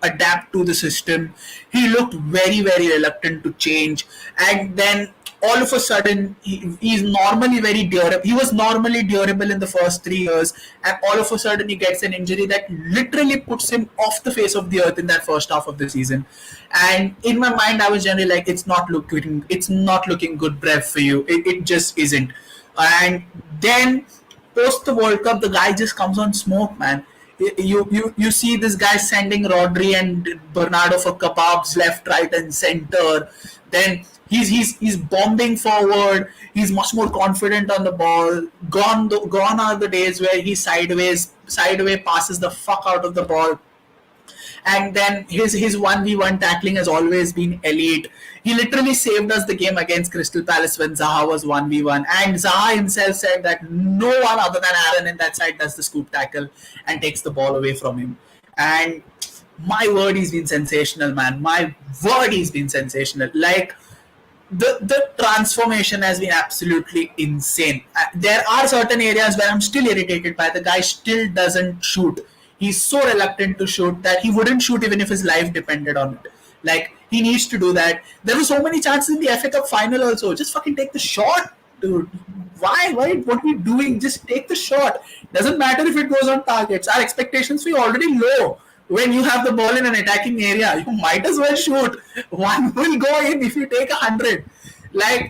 adapt to the system. He looked very reluctant to change, and then all of a sudden he's normally very durable. He was normally durable in the first 3 years, and all of a sudden he gets an injury that literally puts him off the face of the earth in that first half of the season. And in my mind, I was generally like, it's not looking good, Brev, for you. It just isn't. And then post the World Cup, the guy just comes on smoke, man. You see this guy sending Rodri and Bernardo for kebabs left, right, and center. Then he's bombing forward. He's much more confident on the ball. Gone are the days where he sideways passes the fuck out of the ball. And then his 1v1 tackling has always been elite. He literally saved us the game against Crystal Palace when Zaha was 1v1. And Zaha himself said that no one other than Aaron in that side does the scoop tackle and takes the ball away from him. And my word, he's been sensational, man. My word, he's been sensational. Like, the transformation has been absolutely insane. There are certain areas where I'm still irritated by the guy still doesn't shoot. He's so reluctant to shoot that he wouldn't shoot even if his life depended on it. Like, he needs to do that. There were so many chances in the FA Cup final also. Just fucking take the shot, dude. Why? What are we doing? Just take the shot. Doesn't matter if it goes on targets. Our expectations were already low. When you have the ball in an attacking area, you might as well shoot. One will go in if you take 100. There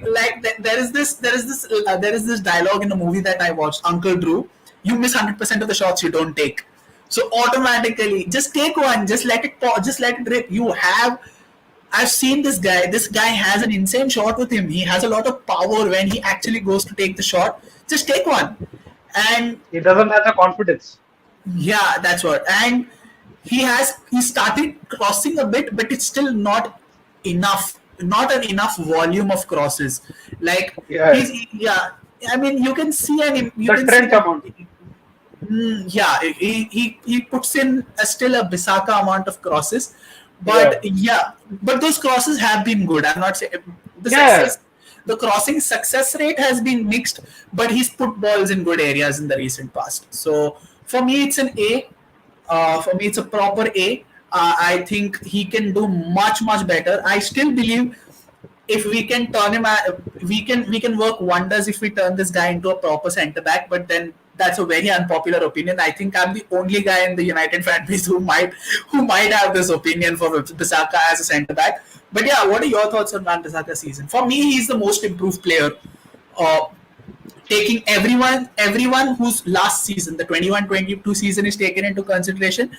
is this dialogue in a movie that I watched, Uncle Drew. You miss 100% of the shots you don't take. So automatically, just take one. Just let it just let it rip. I've seen this guy. This guy has an insane shot with him. He has a lot of power when he actually goes to take the shot. Just take one. And He doesn't have the confidence. yeah, that's what. And he started crossing a bit, but it's still not enough. Not an enough volume of crosses. Like Yeah, yeah. I mean, you can see you the can see Trent amount. yeah, he puts in still a Bisaka amount of crosses, Yeah, but yeah, but those crosses have been good. I'm not saying the yeah. success, the crossing success rate has been mixed, but he's put balls in good areas in the recent past. So for me, it's an A. For me, it's a proper A. I think he can do much better. I still believe if we can turn him, we can work wonders if we turn this guy into a proper centre back. But then that's a very unpopular opinion. I think I'm the only guy in the United fan base who might have this opinion for Bissaka as a centre back. But yeah, what are your thoughts on Van Bissaka's season? For me, he's the most improved player. Uh, Taking everyone whose last season, the 21-22 season, is taken into consideration,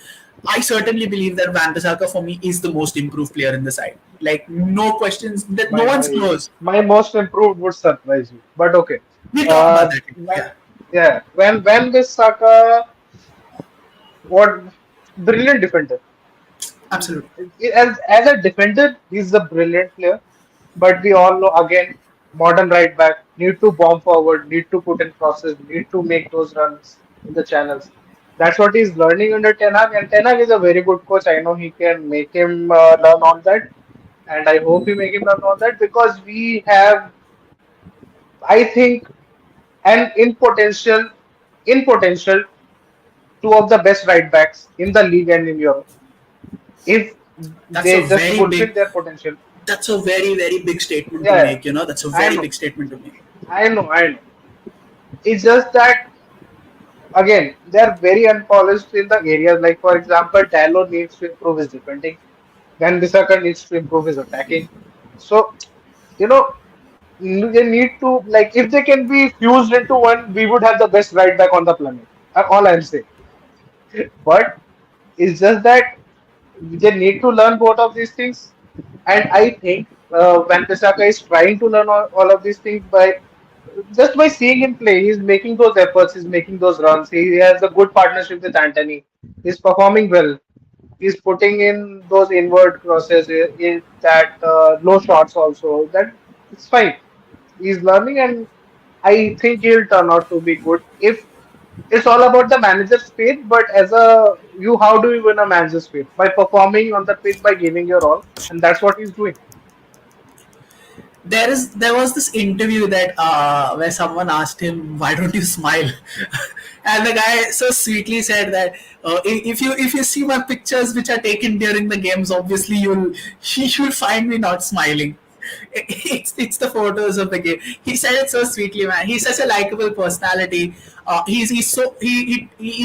I certainly believe that Van Bissaka for me is the most improved player in the side. Like, no questions, that no My one's close. my most improved would surprise you, but okay. We'll talk about Uh, that. when, Yeah, yeah, when this Saka, what brilliant defender. absolutely. As a defender, he's a brilliant player. But we all know again, modern right back need to bomb forward, need to put in crosses, need to make those runs in the channels. That's what he's learning under Ten Hag, and Ten Hag is a very good coach. I know he can make him learn on that, and I hope he make him learn on that because we have, I think, and in potential, two of the best right backs in the league and in Europe. If That's a they just very fulfill big. their potential. That's a very big statement to Yeah, make. That's a I very know, big statement to make. I know. It's just that again, they're very unpolished in the areas. Like for example, Dalot needs to improve his defending. Van Bissaka needs to improve his attacking. So you know they need to like if they can be fused into one, we would have the best right back on the planet. All I'm saying. But it's just that they need to learn both of these things. And I think Van Bissaka is trying to learn all of these things by just by seeing him play. He's making those efforts, he's making those runs. He has a good partnership with Anthony. He's performing well. He's putting in those inward crosses, in that low shots also. That it's fine. He's learning, and I think he'll turn out to be good. If it's all about the manager's faith, but as a you, how do you win a manager's faith? By performing on the pitch, by giving your all, and that's what he's doing. There was this interview that where someone asked him, why don't you smile? And the guy so sweetly said that if you see my pictures which are taken during the games, obviously you'll find me not smiling. It's the photos of the game. He said it so sweetly, man. He's such a likable personality. He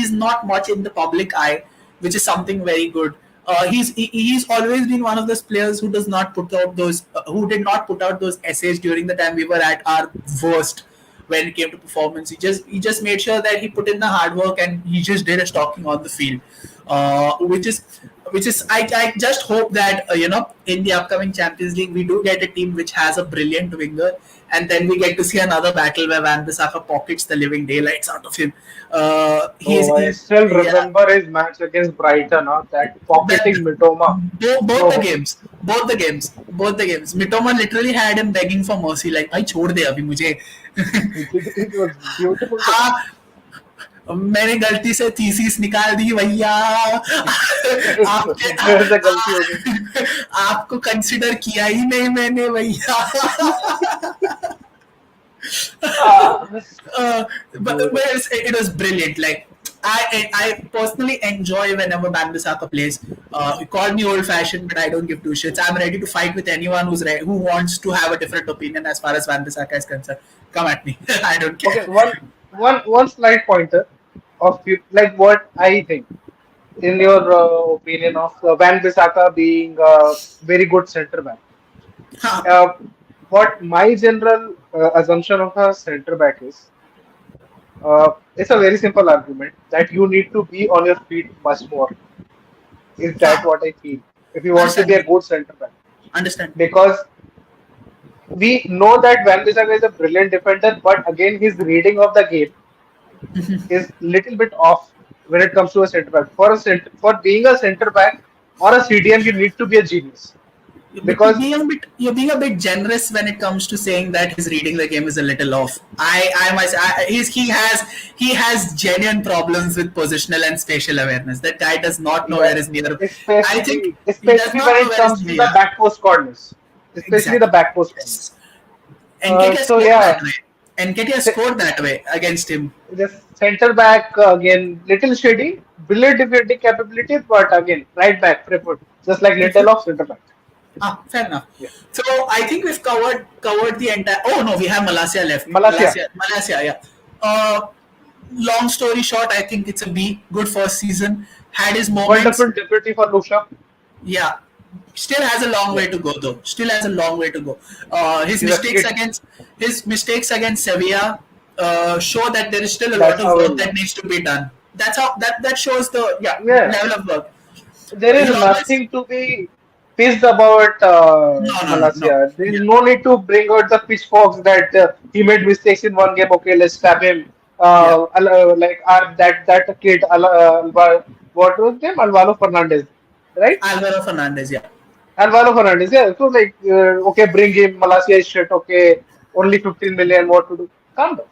is not much in the public eye, which is something very good. He's always been one of those players who does not put out those who did not put out those essays during the time we were at our worst when it came to performance. He just made sure that he put in the hard work and he just did his talking on the field, which is I just hope that in the upcoming Champions League we do get a team which has a brilliant winger, and then we get to see another battle where Van Bissaka pockets the living daylights out of him. I still Yeah, remember his match against Brighton, that pocketing Mitoma. both the Oh, games, both the games. Mitoma literally had him begging for mercy, like भाई छोड़ दे अभी मुझे. it was beautiful to हाँ, मैंने गलती से thesis निकाल दी भैया. आपके मेरे से गलती हो गई. आपको कंसिडर किया ही नहीं मैंने भैया. Ah, But beautiful. it was brilliant. Like I personally enjoy whenever Van Bissaka plays. You call me old fashioned, but I don't give two shits. I'm ready to fight with anyone who wants to have a different opinion as far as Van Bissaka is concerned. Come at me. I don't care. Okay, one slight pointer of like what I think in your opinion of Van Bissaka being a very good centre back. Huh. Uh, what my general assumption of a centre back is, it's a very simple argument that you need to be on your feet much more. Is that Huh. what I feel? If you want to be Understand. a good centre back, Understand. because we know that Van Bissaka is a brilliant defender, but again his reading of the game is little bit off when it comes to a centre back. For being a centre back or a CDM, you need to be a genius But you're because being a bit generous when it comes to saying that his reading the game is a little off. He has genuine problems with positional and spatial awareness. That guy does not know where yeah, his near. I think especially he does especially not when know it where his comes to the near. back post corners, especially the Exactly. back post corners. Yes. Nketiah So scored that yeah, way. Nketiah se- scored that way against him. the centre back again little shady, brilliant defending capabilities, but again right back preferred, just like little of centre back. Fair enough. Yeah, So I think we've covered the entire. Oh no, we have Malaysia left. Malaysia, Malaysia. Yeah. Uh, Long story short, I think it's a B. Good first season. Had his moments. wonderful deputy for Lucia. Yeah. Still has a long Yeah, way to go though. Still has a long way to go. His he's a mistakes kid. against Sevilla show that there is still a lot That's of how work it that is. needs to be done. That's how that shows the Yeah, level of work. there is He'll always nothing to be pissed about no. Malaysia. There is Yeah. no need to bring out the pitchforks that he made mistakes in one game. Okay, let's stab him. Yeah. Like that kid, what was his name? Alvaro Fernandez, right? Alvaro Fernandez. Yeah. Alvaro Fernandez. Yeah. So like, okay, bring him. Malaysia is shit. Okay, only 15 million. What to do? Calm down,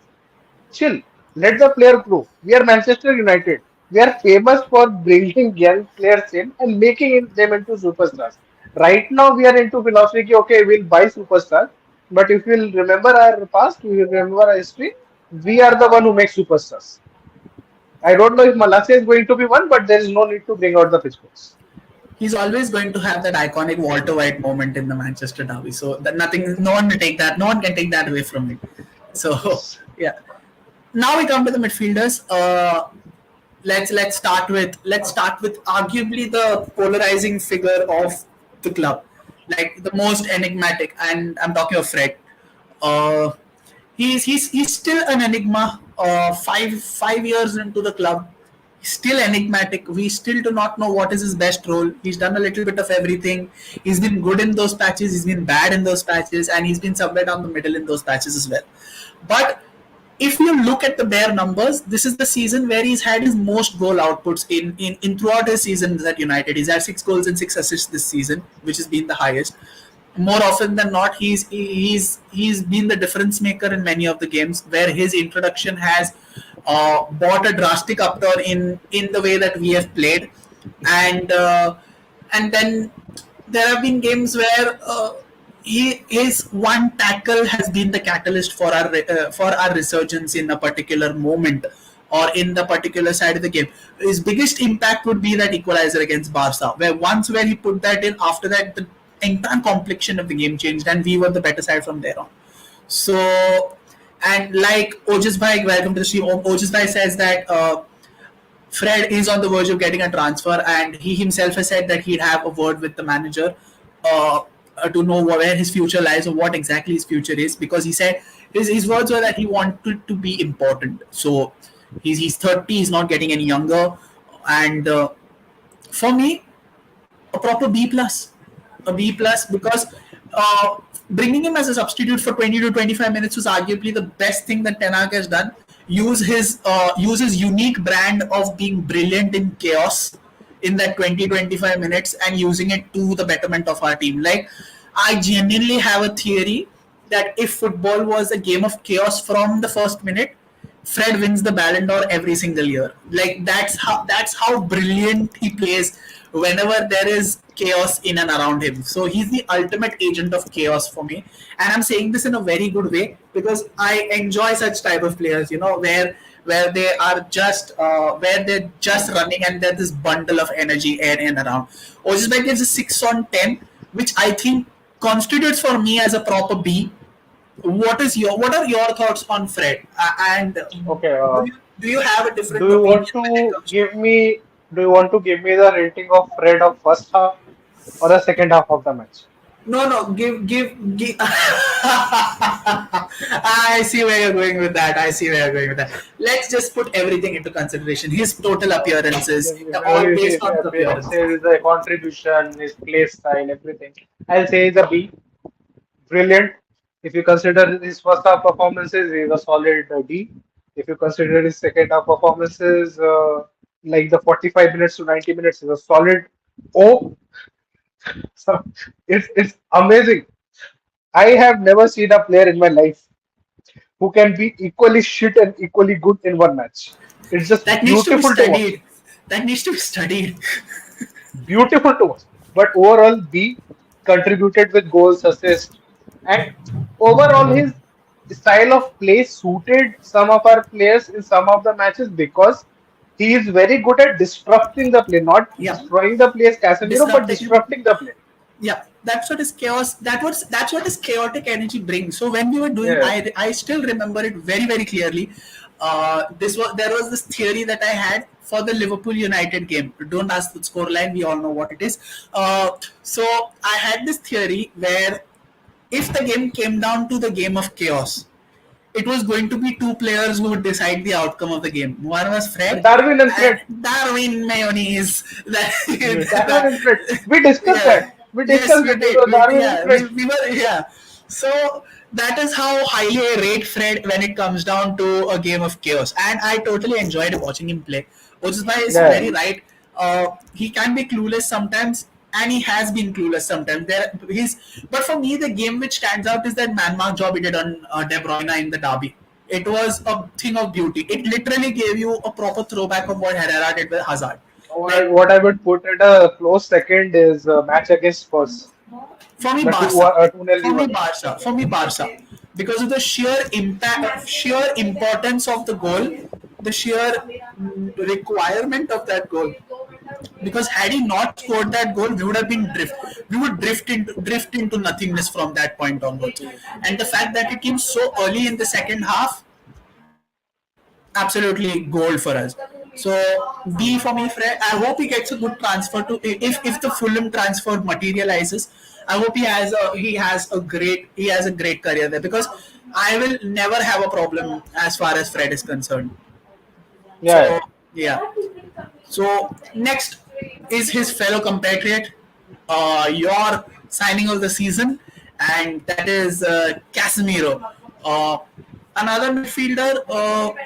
chill. Let the player grow. We are Manchester United. We are famous for bringing young players in and making them into superstars. Right now, we are into philosophy. Okay, we'll buy superstars, but if you'll remember our past, we will remember our history. We are the one who makes superstars. I don't know if Malaysia is going to be one, but there is no need to bring out the pitchforks. He's always going to have that iconic Walter White moment in the Manchester derby. So that no one can take that. No one can take that away from him. So Yes. yeah. Now we come to the midfielders. Let's start with arguably the polarizing figure of the club, like the most enigmatic, and I'm talking of Fred. Uh, he's still an enigma. Five years into the club, he's still enigmatic. We still do not know what is his best role. He's done a little bit of everything. He's been good in those patches. He's been bad in those patches, and he's been somewhere down the middle in those patches as well. But if you look at the bare numbers, this is the season where he's had his most goal outputs in throughout his seasons at United. He's had 6 goals and 6 assists this season, which has been the highest. More often than not, he's been the difference maker in many of the games where his introduction has brought a drastic upturn in the way that we have played, and and then there have been games where his one tackle has been the catalyst for our resurgence in a particular moment or in the particular side of the game. His biggest impact would be that equalizer against Barca, where once he put that in, after that entire complexion of the game changed, and we were the better side from there on. So, and like Ojis Bhai, welcome to the stream. Ojis Bhai says that Fred is on the verge of getting a transfer, and he himself has said that he'd have a word with the manager uh, to know where his future lies or what exactly his future is. Because he said his words were that he wanted to be important. So he's 30, he's not getting any younger, and for me, a proper B plus, a B plus because bringing him as a substitute for 20 to 25 minutes was arguably the best thing that Ten Hag has done. Use his unique brand of being brilliant in chaos in that 20-25 minutes and using it to the betterment of our team. Like I genuinely have a theory that if football was a game of chaos from the first minute, Fred wins the Ballon d'Or every single year. Like that's how brilliant he plays whenever there is chaos in and around him. So he's the ultimate agent of chaos for me, and I'm saying this in a very good way because I enjoy such type of players. Where they are just where they're just running and there's this bundle of energy in and around. Ojisbek gives a 6 on 10, which I think constitutes for me as a proper B. What are your thoughts on Fred? And Okay. do you have a different Do you opinion want when it to comes to give me do you want to give me the rating of Fred of first half or the second half of the match? no give I see where you're going with that. I see where you're going with that. Let's just put everything into consideration. His total appearances, all based on his appearance. Appearances, the contribution, his play style, everything. I'll say he's a B. Brilliant. If you consider his first half performances, he's a solid D. If you consider his second half performances, like the 45 minutes to 90 minutes, is a solid O. So it's amazing. I have never seen a player in my life who can be equally shit and equally good in one match. It's just That needs to be beautiful to watch. studied. That needs to be studied. Beautiful to watch. But overall, B contributed with goals, assists, and overall his style of play suited some of our players in some of the matches because he is very good at disrupting the play, not Yeah, destroying the play as Casemiro, but disrupting. disrupting the play. Yeah, that's what is chaos. That's what his chaotic energy brings. So when we were doing, Yeah. I still remember it very very clearly. There was this theory that I had for the Liverpool United game. Don't ask the scoreline. We all know what it is. So I had this theory where if the game came down to the game of chaos, it was going to be two players who would decide the outcome of the game. One was Fred Darwin and and Fred. Darwin Mayonnaise. Darwin and Fred. We discussed Yeah. that. We Yes, discussed we it. It did. was Darwin and Fred. We were, yeah. So that is how highly I rate Fred when it comes down to a game of chaos. And I totally enjoyed watching him play. Ojibwa is Yeah. very right. He can be clueless sometimes, and he has been clueless sometimes. But for me, the game which stands out is that man mark job he did on De Bruyne in the derby. It was a thing of beauty. It literally gave you a proper throwback of what Herrera did with Hazard. Like What I would put at a close second is match against Spurs. for me, The Barca. 2-0 For me, won. Barca. For me, Barca. Because of the sheer impact, sheer importance of the goal, the sheer requirement of that goal. Because had he not scored that goal, we would have been we would drift into nothingness from that point onwards. And the fact that it came so early in the second half, absolutely gold for us. So B for me, Fred. I hope he gets a good transfer to if the Fulham transfer materializes. I hope he has a great career there because I will never have a problem as far as Fred is concerned. Yeah. So yeah. So next is his fellow compatriot, your signing of the season, and that is Casemiro, another midfielder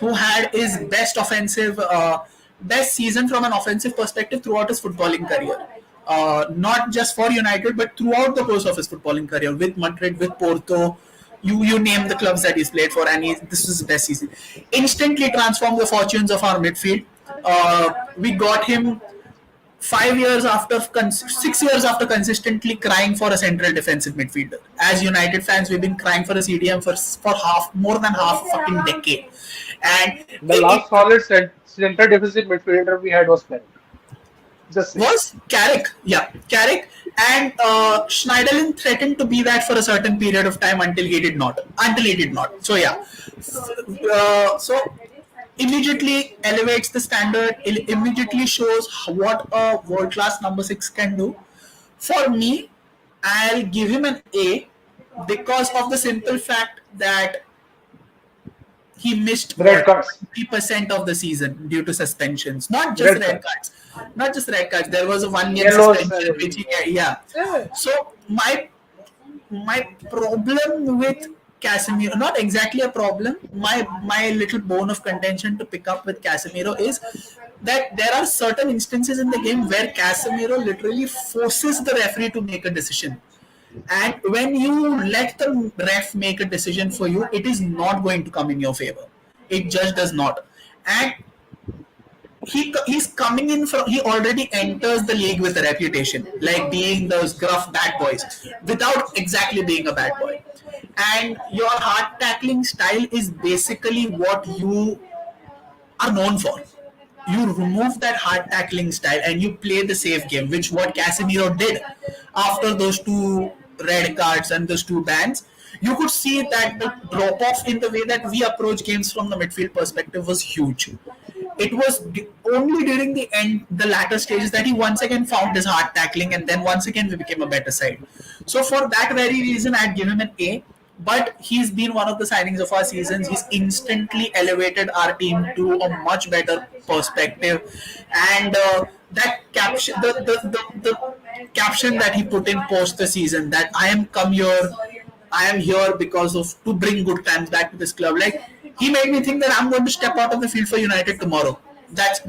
who had his best season from an offensive perspective throughout his footballing career. Not just for United, but throughout the course of his footballing career with Madrid, with Porto. You name the clubs that he's played for, and this is his best season. Instantly transformed the fortunes of our midfield. We got him 5 years after, 6 years after consistently crying for a central defensive midfielder. As United fans, we've been crying for a CDM for more than half a fucking decade, and The last solid center defensive midfielder we had was Fred. Just say. Was Carrick. Yeah, Carrick. And Schneiderlin threatened to be that for a certain period of time until he did not. Until he did not. So yeah. So immediately elevates the standard. Immediately shows what a world class number six can do. For me, I'll give him an A because of the simple fact that he missed Red what cards. 20% of the season due to suspensions. Not just Red red cards. cards. Not just red cards. There was a 1 game Yellows and suspension which everything. he yeah. Yeah. So my problem with Casemiro, not exactly a problem. My little bone of contention to pick up with Casemiro is that there are certain instances in the game where Casemiro literally forces the referee to make a decision. And when you let the ref make a decision for you, it is not going to come in your favor. It just does not. And he's coming in from, he already enters the league with a reputation like being those gruff bad boys without exactly being a bad boy. And your hard tackling style is basically what you are known for. You remove that hard tackling style and you play the safe game, which what Casemiro did after those two red cards and those two bans. You could see that the drop off in the way that we approach games from the midfield perspective was huge. It was only during the end, the latter stages, that he once again found his hard tackling, and then once again we became a better side. So for that very reason, I'd give him an A. But he's been one of the signings of our seasons. He's instantly elevated our team to a much better perspective, and that caption, the caption that he put in post the season, that I am here because of to bring good times back to this club. Like, he made me think that I'm going to step out of the field for United tomorrow. That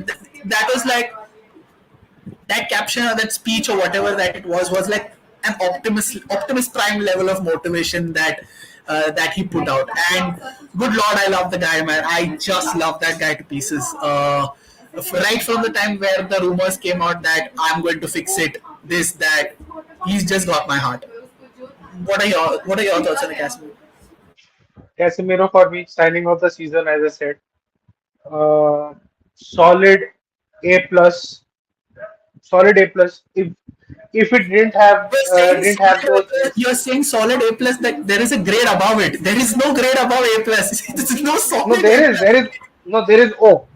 was like that caption or that speech or whatever that it was like an Optimus Prime level of motivation that he put out. And good lord, I love the guy, man. I just love that guy to pieces. Right from the time where the rumors came out that I'm going to fix it, this that, he's just got my heart. What are your thoughts on the Casemiro? Casemiro for me, signing of the season, as I said. Uh, solid A plus. Solid A plus. If it didn't have those You're saying solid A plus, that there is a grade above it. There is no grade above A plus. There is no no solid A there is plus. there is no there is O.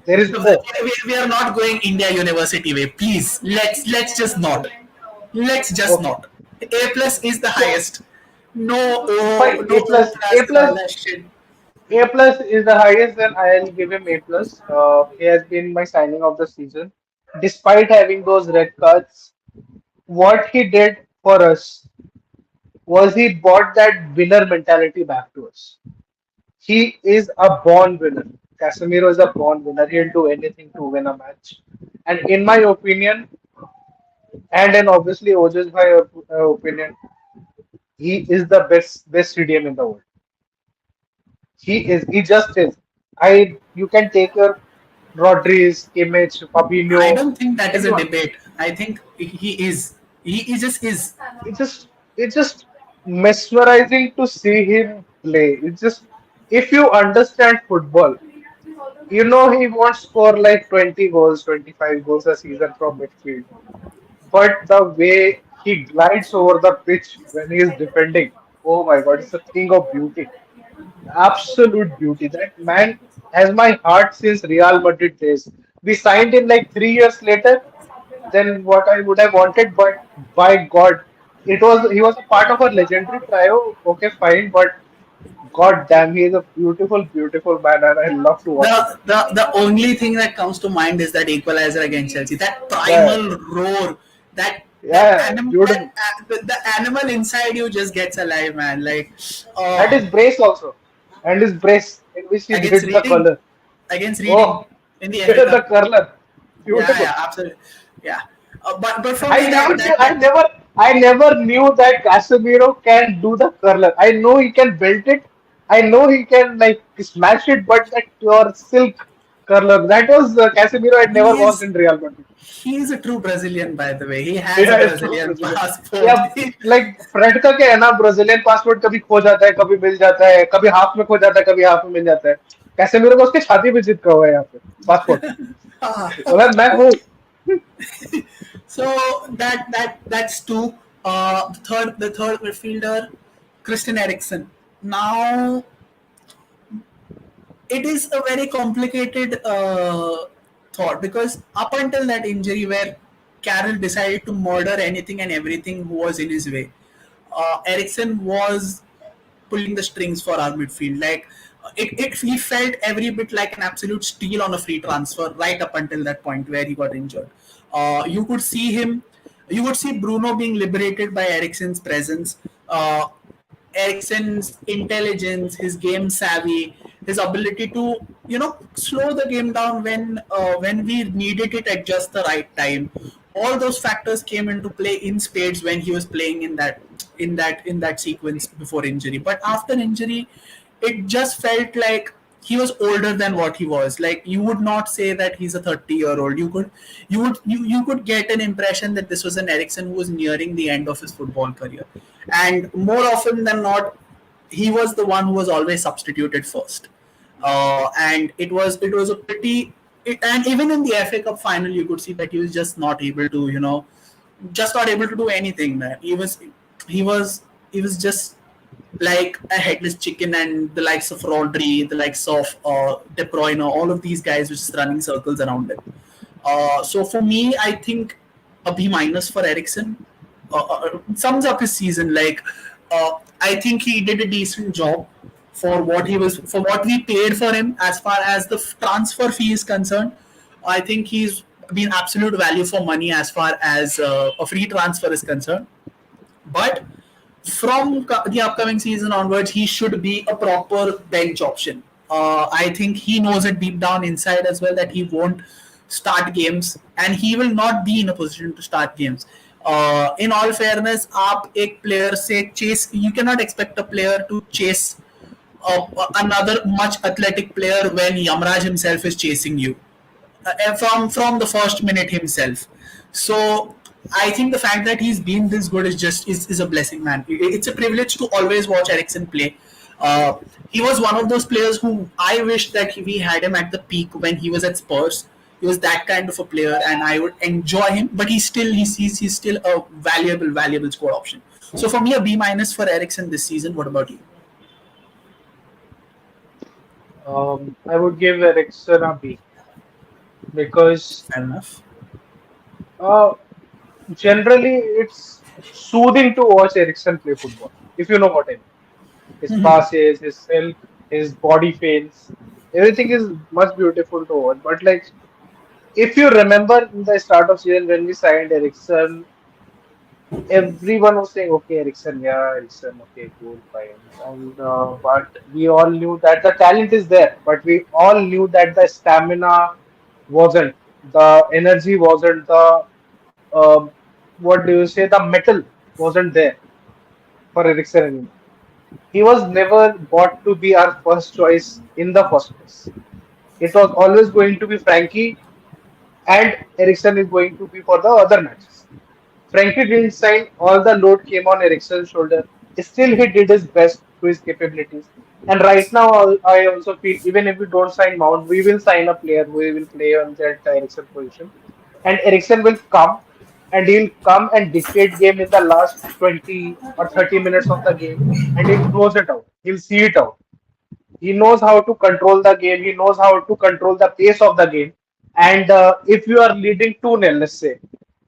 There is No, O. we are not going India University way. Please, let's just not. Let's just Okay. not. A plus is the So highest. No O, fine. no O plus and all that shit. A plus is the highest, then I'll give him A plus. He has been my signing of the season. Despite having those red cards, what he did for us was he brought that winner mentality back to us. He is a born winner. Casemiro is a born winner. He'll do anything to win a match. And in my opinion, and in obviously Oja's opinion, he is the best CDM in the world. He is. He just is. You can take your Rodriguez, Kimmich, I Fabinho, don't think that is a anyone. debate. I think he is. He just is. It's just mesmerizing to see him play. It's just if you understand football, you know he won't score like 20 goals, 25 goals a season from midfield. But the way he glides over the pitch when he is defending, oh my god, it's a thing of beauty. Absolute beauty. That man has my heart since Real Madrid days. We signed him like 3 years later than what I would have wanted, but by God, he was a part of a legendary trio. Okay, fine, but God damn, he is a beautiful, beautiful man, and I love to watch him. The only thing that comes to mind is that equalizer against Chelsea. That Yeah, primal roar. That yeah, animal. beautiful. The animal inside you just gets alive, man. Like, And his oh, brace also, and his brace in which he against hit the reading, color. against reading Oh, in the FA the Cup. curler, Yeah, beautiful. yeah, absolutely. Yeah, but for I me never, knew- that I never knew that Casemiro can do the curler. I know he can belt it. I know he can like smash it, but that pure silk curler, that was Casemiro. I never he watched is in Real Madrid. he is a true Brazilian, by the way. He has a Yeah, it's true Brazilian Brazilian. passport. Yeah, like Fred का क्या है ना Brazilian passport कभी खो जाता है कभी मिल जाता है कभी हाफ में खो जाता है कभी हाफ में मिल जाता है कैसेमीरो को उसके छाती पे चिपका हुआ है यहाँ पे पासपोर्ट बोला मैं हूँ So that's two. The third midfielder, Christian Eriksen. Now it is a very complicated thought because up until that injury where Carroll decided to murder anything and everything who was in his way, Ericsson was pulling the strings for our midfield. Like he felt every bit like an absolute steal on a free transfer right up until that point where he got injured. You could see him, you would see Bruno being liberated by Ericsson's presence. Ericsson's intelligence, his game savvy, his ability to slow the game down when we needed it at just the right time. All those factors came into play in spades when he was playing in that sequence before injury. But after injury, it just felt like he was older than what he was. Like you would not say that he's a 30-year-old. You could get an impression that this was an Ericsson who was nearing the end of his football career, and more often than not, he was the one who was always substituted first. And it was a pretty and even in the FA Cup final, you could see that he was just not able to do anything. Man, he was just like a headless chicken, and the likes of Rodri, the likes of De Bruyne, all of these guys were just running circles around him. So for me, I think a B minus for Ericsson sums up his season. Like I think he did a decent job for what we paid for him as far as the transfer fee is concerned. I think he's been absolute value for money as far as a free transfer is concerned. But from the upcoming season onwards, he should be a proper bench option. I think he knows it deep down inside as well that he won't start games, and he will not be in a position to start games. In all fairness, आप एक player से chase, you cannot expect a player to chase another much athletic player when Yamraj himself is chasing you from the first minute himself. So I think the fact that he's been this good is a blessing, man. It's a privilege to always watch Ericsson play. He was one of those players who I wish that we had him at the peak when he was at Spurs. He was that kind of a player, and I would enjoy him. But he's still a valuable squad option. So for me, a B minus for Ericsson this season. What about you? I would give Ericsson a B because Fair enough. uh, generally it's soothing to watch Ericsson play football. If you know what I mean. His passes, his help, his body feints, everything is much beautiful to watch. But like, if you remember in the start of season when we signed Ericsson, everyone was saying, "Okay, Ericsson, yeah, Ericsson, okay, cool, fine." And but we all knew that the talent is there, but we all knew that the stamina wasn't, the energy wasn't, the uh, what do you say, the metal wasn't there for Ericsson anymore. He was never bought to be our first choice in the first place. It was always going to be Frankie, and Ericsson is going to be for the other matches. Frankie didn't sign, all the load came on Ericsson's shoulder. Still, he did his best to his capabilities. And right now, I also feel even if we don't sign Mount, we will sign a player who will play on that Ericsson position. And Ericsson will come, and he'll come and dictate game in the last 20 or 30 minutes of the game, and he'll close it out. He'll see it out. He knows how to control the game. He knows how to control the pace of the game. And if you are leading 2-0, let's say,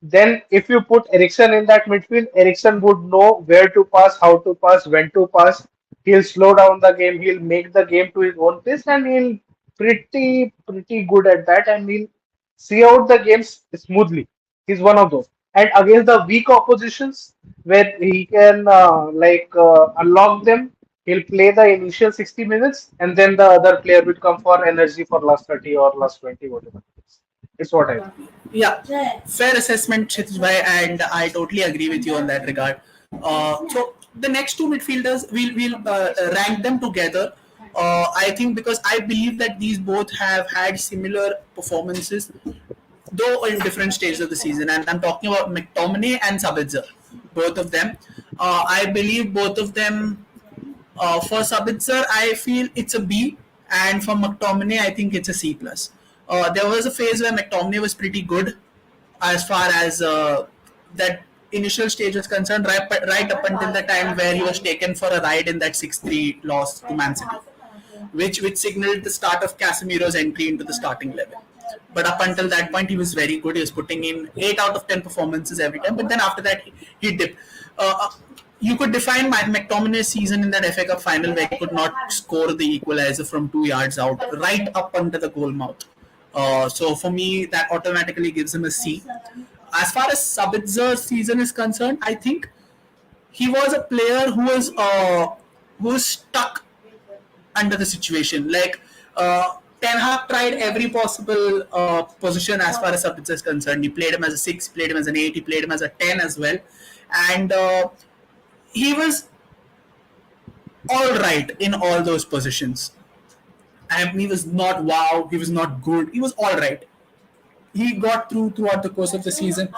then if you put Ericsson in that midfield, Ericsson would know where to pass, how to pass, when to pass. He'll slow down the game. He'll make the game to his own pace, and he'll pretty good at that. And he'll see out the games smoothly. He's one of those. And against the weak oppositions, where he can unlock them, he'll play the initial 60 minutes, and then the other player will come for energy for last 30 or last 20, whatever it is. It's what I feel. Yeah, fair assessment, Kshitij bhai, and I totally agree with you on that regard. So the next two midfielders, we'll rank them together. I think because I believe that these both have had similar performances, though in different stages of the season. And I'm talking about McTominay and Sabitzer, both of them. I believe both of them. For Sabitzer, I feel it's a B, and for McTominay, I think it's a C plus. There was a phase where McTominay was pretty good, as far as that initial stage was concerned, right up until the time where he was taken for a ride in that 6-3 loss to Man City, which signaled the start of Casemiro's entry into the starting 11. But up until that point, he was very good. He was putting in 8 out of 10 performances every time. But then after that, he dipped. You could define McTominay's season in that FA Cup final where he could not score the equalizer from 2 yards out, right up under the goal mouth. So for me, that automatically gives him a C. As far as Sabitzer's season is concerned, I think he was a player who was stuck under the situation. Like Ten Hag tried every possible position as far as Sabitzer is concerned. He played him as a 6, played him as an 8, he played him as a 10 as well, and he was all right in all those positions. And he was not wow, he was not good, he was all right. He got throughout the course of the season,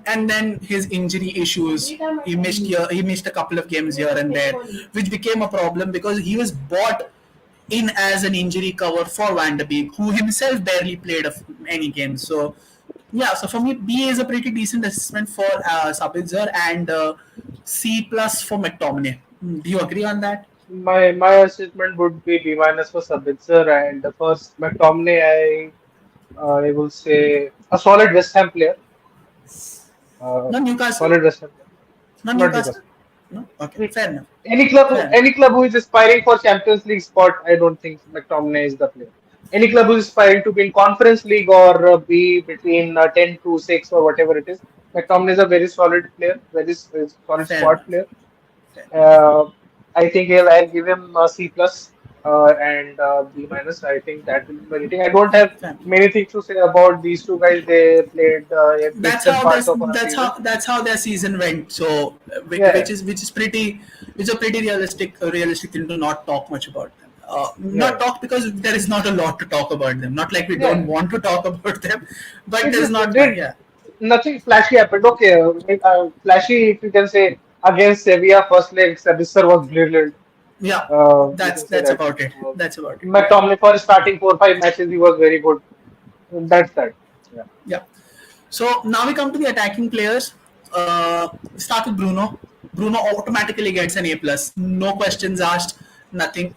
and then his injury issues. He missed a couple of games here and there, which became a problem because he was bought in as an injury cover for Van de Beek, who himself barely played any games. So yeah, so for me, B is a pretty decent assessment for Sabitzer, and C plus for McTominay. Do you agree on that? My assessment would be B minus for Sabitzer, and the first McTominay, I will say a solid West Ham player. Not Newcastle. Solid West Ham player. Not Not Newcastle. Newcastle. No. Okay, fair enough. Fair enough. Any club who is aspiring for Champions League spot, I don't think McTominay is the player. Any club who is aspiring to be in Conference League or be between 10 to 6 or whatever it is, McTominay is a very solid player, very solid Fair squad enough. player. Fair enough. Uh, I think I'll give him a C plus and B minus. I think that will be my rating. I don't have Fair enough. many things to say about these two guys. They played bits That's and how parts this of our that's season. how their season went. So Yeah, which is a pretty realistic thing to not talk much about them. yeah, Not talk because there is not a lot to talk about them. Not like we don't yeah. want to talk about them, but It there's just not did yeah. nothing flashy happened. Okay, flashy if you can say against Sevilla first leg, Sabitzer was brilliant. Yeah, You that's can say that's that. about it. Uh, That's about it. Yeah, McTominay for starting 4 5 matches, he was very good. That's that. Yeah. yeah. So now we come to the attacking players. Start with Bruno. Bruno automatically gets an A plus. No questions asked. Nothing.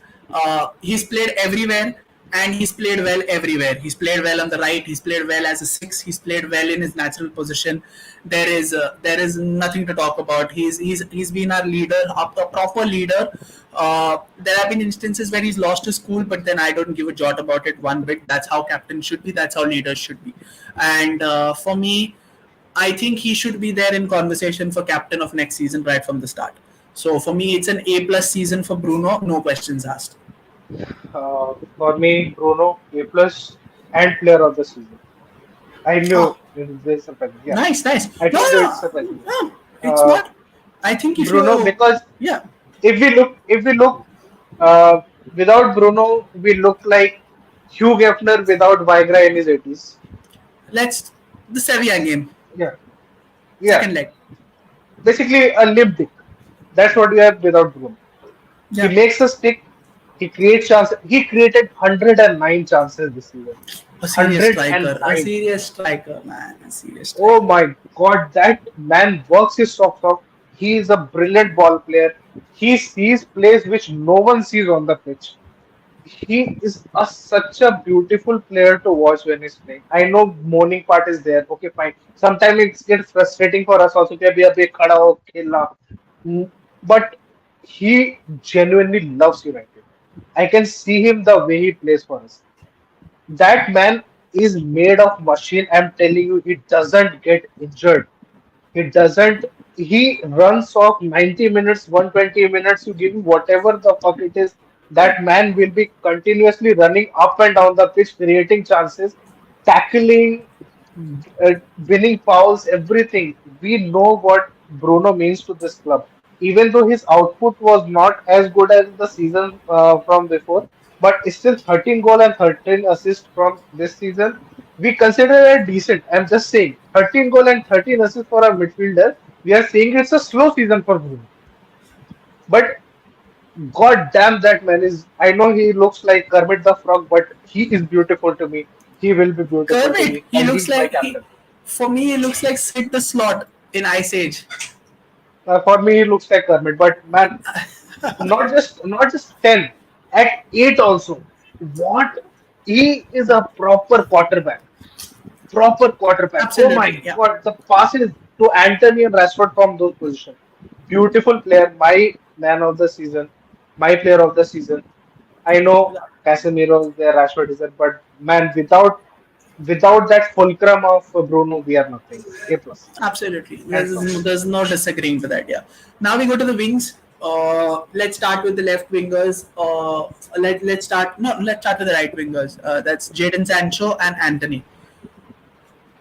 He's played everywhere, and he's played well everywhere. He's played well on the right. He's played well as a 6. He's played well in his natural position. There is nothing to talk about. He's been our leader, a proper leader. There have been instances where he's lost his cool, but then I don't give a jot about it one bit. That's how captain should be. That's how leaders should be. And for me, I think he should be there in conversation for captain of next season right from the start. So for me, it's an A plus season for Bruno. No questions asked. For me, Bruno A plus and player of the season. I knew Oh, it was very surprising. Yeah, nice, nice. I No, told you it's no, surprising. no, it's Uh, not. I think if Bruno, you, because yeah, if we look uh, without Bruno, we look like Hugh Hefner without Viagra in his 80s. let's the Sevilla game, Yeah, yeah. second leg. Basically, a limp dick. That's what we have without Bruno. He Yeah, makes us stick. He creates chances. He created 109 chances this season. a 109. serious striker, man, a serious Oh striker. my God, that man works his socks off. He is a brilliant ball player. He sees plays which no one sees on the pitch. He is such a beautiful player to watch when he's playing. I know moaning part is there. Okay, fine. Sometimes it gets frustrating for us also. कि अभी अभी खड़ा हो खेलना. Mm, But he genuinely loves United. I can see him the way he plays for us. That man is made of machine. I'm telling you, he doesn't get injured. He doesn't. He runs off 90 minutes, 120 minutes. You give him whatever the fuck it is. That man will be continuously running up and down the pitch, creating chances, tackling, winning fouls, everything. We know what Bruno means to this club. Even though his output was not as good as the season from before, but still 13 goal and 13 assists from this season, we consider it decent. I'm just saying, 13 goal and 13 assists for a midfielder. We are saying it's a slow season for Bruno, but god damn that man is. I know he looks like Kermit the Frog, but he is beautiful to me. He will be beautiful to Kermit, me, and he's my captain. For me, it looks like Sid the Slot in Ice Age. For me, he looks like Kermit, but man, not just 10, at 8 also. What? He is a proper quarterback. Proper quarterback. Oh Absolutely, my yeah. God, the passes to Anthony and Rashford from those positions. Beautiful player, my man of the season, my player of the season. I know Casemiro is there, Rashford is there, but man, without that fulcrum of Bruno, we are nothing. A plus Absolutely. and plus. There's no disagreeing with that. Yeah. Now we go to the wings. Let's start with the left wingers. Let's start. No, let's start with the right wingers. That's Jadon Sancho and Anthony.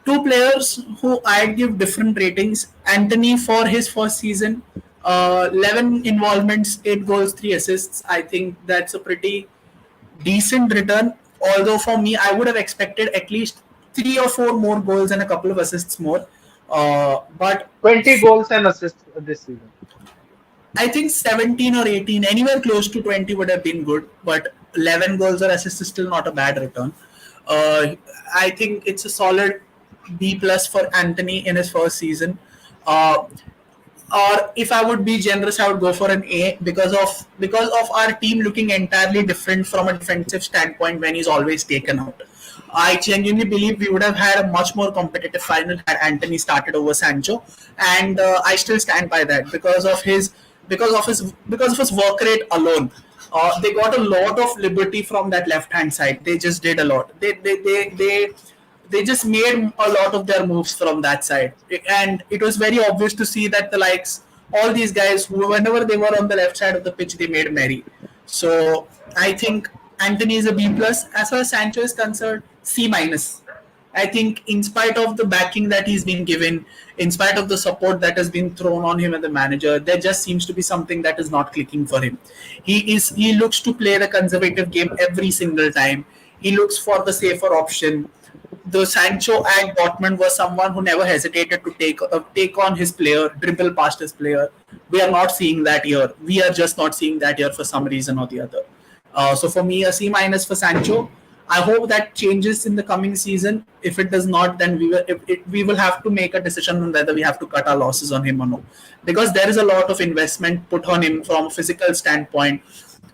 Two players who I'd give different ratings. Anthony for his first season, 11 involvements, 8 goals, 3 assists. I think that's a pretty decent return. Although for me, I would have expected at least 3 or 4 more goals and a couple of assists more. But 20 goals and assists this season. I think 17 or 18, anywhere close to 20 would have been good. But 11 goals or assists is still not a bad return. Uh, I think it's a solid B plus for Anthony in his first season. Uh, or if I would be generous, I would go for an A because of our team looking entirely different from a defensive standpoint when he's always taken out. I genuinely believe we would have had a much more competitive final had Anthony started over Sancho, and I still stand by that because of his work rate alone. They got a lot of liberty from that left hand side. They just did a lot. They just made a lot of their moves from that side, and it was very obvious to see that the likes all these guys, whenever they were on the left side of the pitch, they made merry. So I think Anthony is a B plus. As far as Sancho is concerned, C minus. I think, in spite of the backing that he's been given, in spite of the support that has been thrown on him as the manager, there just seems to be something that is not clicking for him. He looks to play the conservative game every single time. He looks for the safer option. The Sancho at Dortmund was someone who never hesitated to take on his player, dribble past his player. We are not seeing that here. We are just not seeing that here for some reason or the other. So for me, a C minus for Sancho. I hope that changes in the coming season. If it does not, then we will have to make a decision on whether we have to cut our losses on him or no, because there is a lot of investment put on him from a physical standpoint,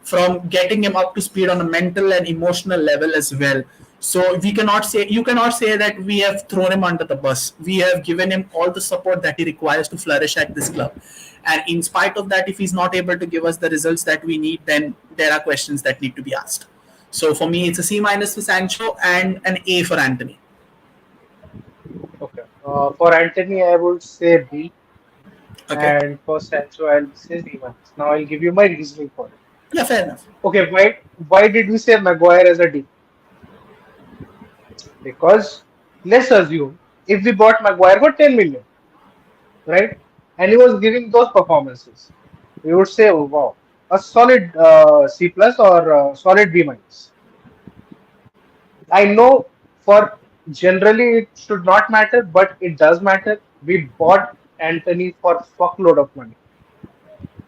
from getting him up to speed on a mental and emotional level as well. So we cannot say you cannot say that we have thrown him under the bus. We have given him all the support that he requires to flourish at this club. And in spite of that, if he's not able to give us the results that we need, then there are questions that need to be asked. So for me, it's a C minus for Sancho and an A for Anthony. Okay. For Anthony, I would say B, Okay. and for Sancho, I'll say C minus. Now I'll give you my reasoning for it. Yeah, fair enough. Okay, why did we say Maguire as a D? Because let's assume if we bought Maguire for 10 million, right, and he was giving those performances, we would say, oh wow, a solid C plus or solid B minus. I know for generally it should not matter, but it does matter. We bought Anthony for fuckload of money,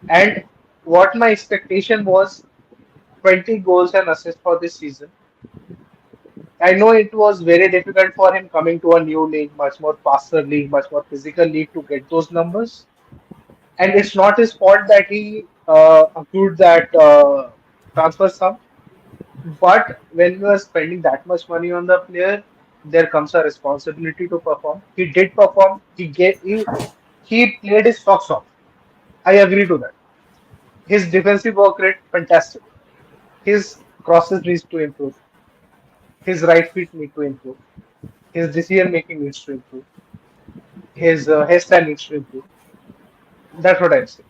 and what my expectation was 20 goals and assists for this season. I know it was very difficult for him coming to a new league, much more faster league, much more physical league to get those numbers. And it's not his fault that he accrued that transfer sum. But when you are spending that much money on the player, there comes a responsibility to perform. He did perform. He played his socks off. I agree to that. His defensive work rate fantastic. His crosses needs to improve. His right feet need to improve. His decision making needs to improve. His hairstyle needs to improve. That's what I'm saying.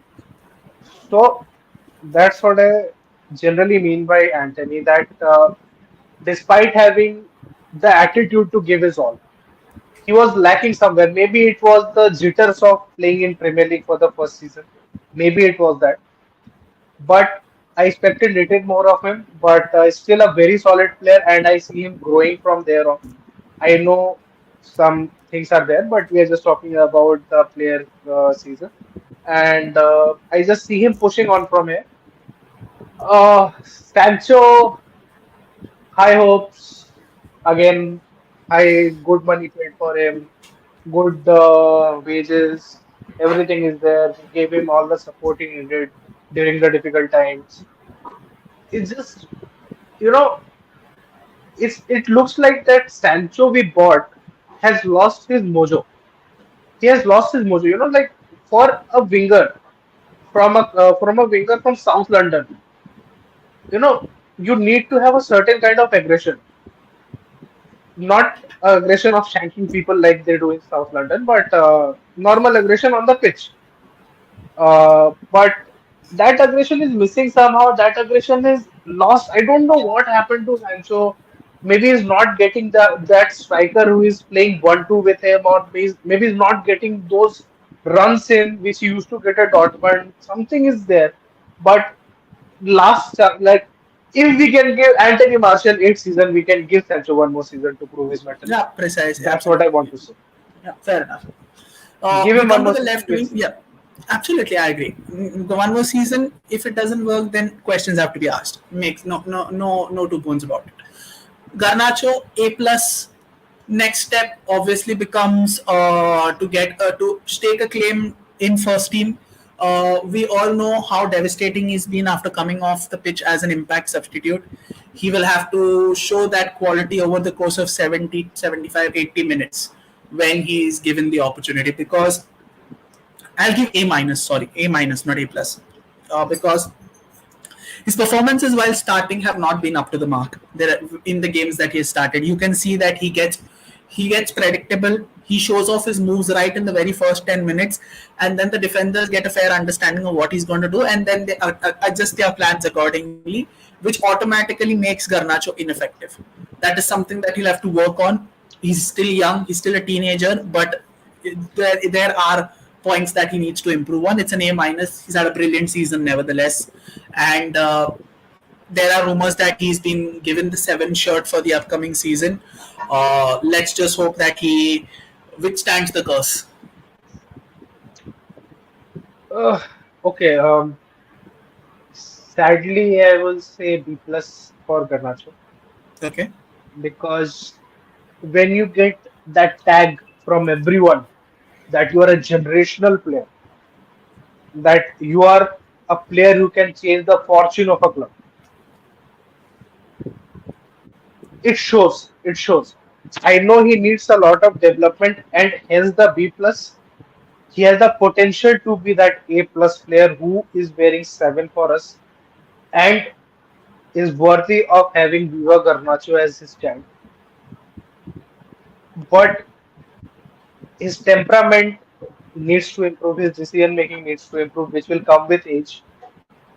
So that's what I generally mean by Anthony. That despite having the attitude to give his all, he was lacking somewhere. Maybe it was the jitters of playing in Premier League for the first season. Maybe it was that. But I expected little more of him. But still a very solid player, and I see him growing from there on. I know some things are there, but we are just talking about the player season, and I just see him pushing on from here. Sancho, high hopes again. High good money paid for him. good wages, everything is there. We gave him all the support he needed during the difficult times. It's just, you know, it looks like that Sancho we bought has lost his mojo. He has lost his mojo. Like for a winger from a winger from South London, you know, you need to have a certain kind of aggression, not aggression of shanking people like they do in South London, but normal aggression on the pitch. But that aggression is missing somehow. That aggression is lost. I don't know what happened to Sancho. Maybe he's not getting that striker who is playing 1-2 with him, or maybe he's not getting those runs in which he used to get at Dortmund. Something is there. But like if we can give Anthony Martial 8 seasons, we can give Sancho one more season to prove his mettle. Yeah, precisely. That's what I Absolutely. want to say. Yeah, fair enough. Give We him one come to more the season. left We'll wing. see. Yeah, absolutely, I agree. The one more season, if it doesn't work, then questions have to be asked. Makes no two bones about it. Garnacho A plus. Next step obviously becomes to get to stake a claim in first team. We all know how devastating he's been after coming off the pitch as an impact substitute. He will have to show that quality over the course of 70, 75, 80 minutes when he is given the opportunity, because I'll give A minus, sorry, A minus, not A plus, because his performances while starting have not been up to the mark. There in the games that he has started, you can see that he gets predictable. He shows off his moves right in the very first 10 minutes, and then the defenders get a fair understanding of what he's going to do, and then they adjust their plans accordingly, which automatically makes Garnacho ineffective. That is something that he'll have to work on. He's still young. He's still a teenager, but there are points that he needs to improve on. It's an A minus. He's had a brilliant season, nevertheless, and there are rumors that he's been given the seven shirt for the upcoming season. Let's just hope that he withstands the curse. Uh, okay. Sadly, I will say B plus for Garnacho Okay. because when you get that tag from everyone that you are a generational player, that you are a player who can change the fortune of a club, it shows. It shows. I know he needs a lot of development, and hence the B plus. He has the potential to be that A plus player who is wearing seven for us and is worthy of having Viva Garnacho as his child. But his temperament needs to improve, his decision making needs to improve, which will come with age.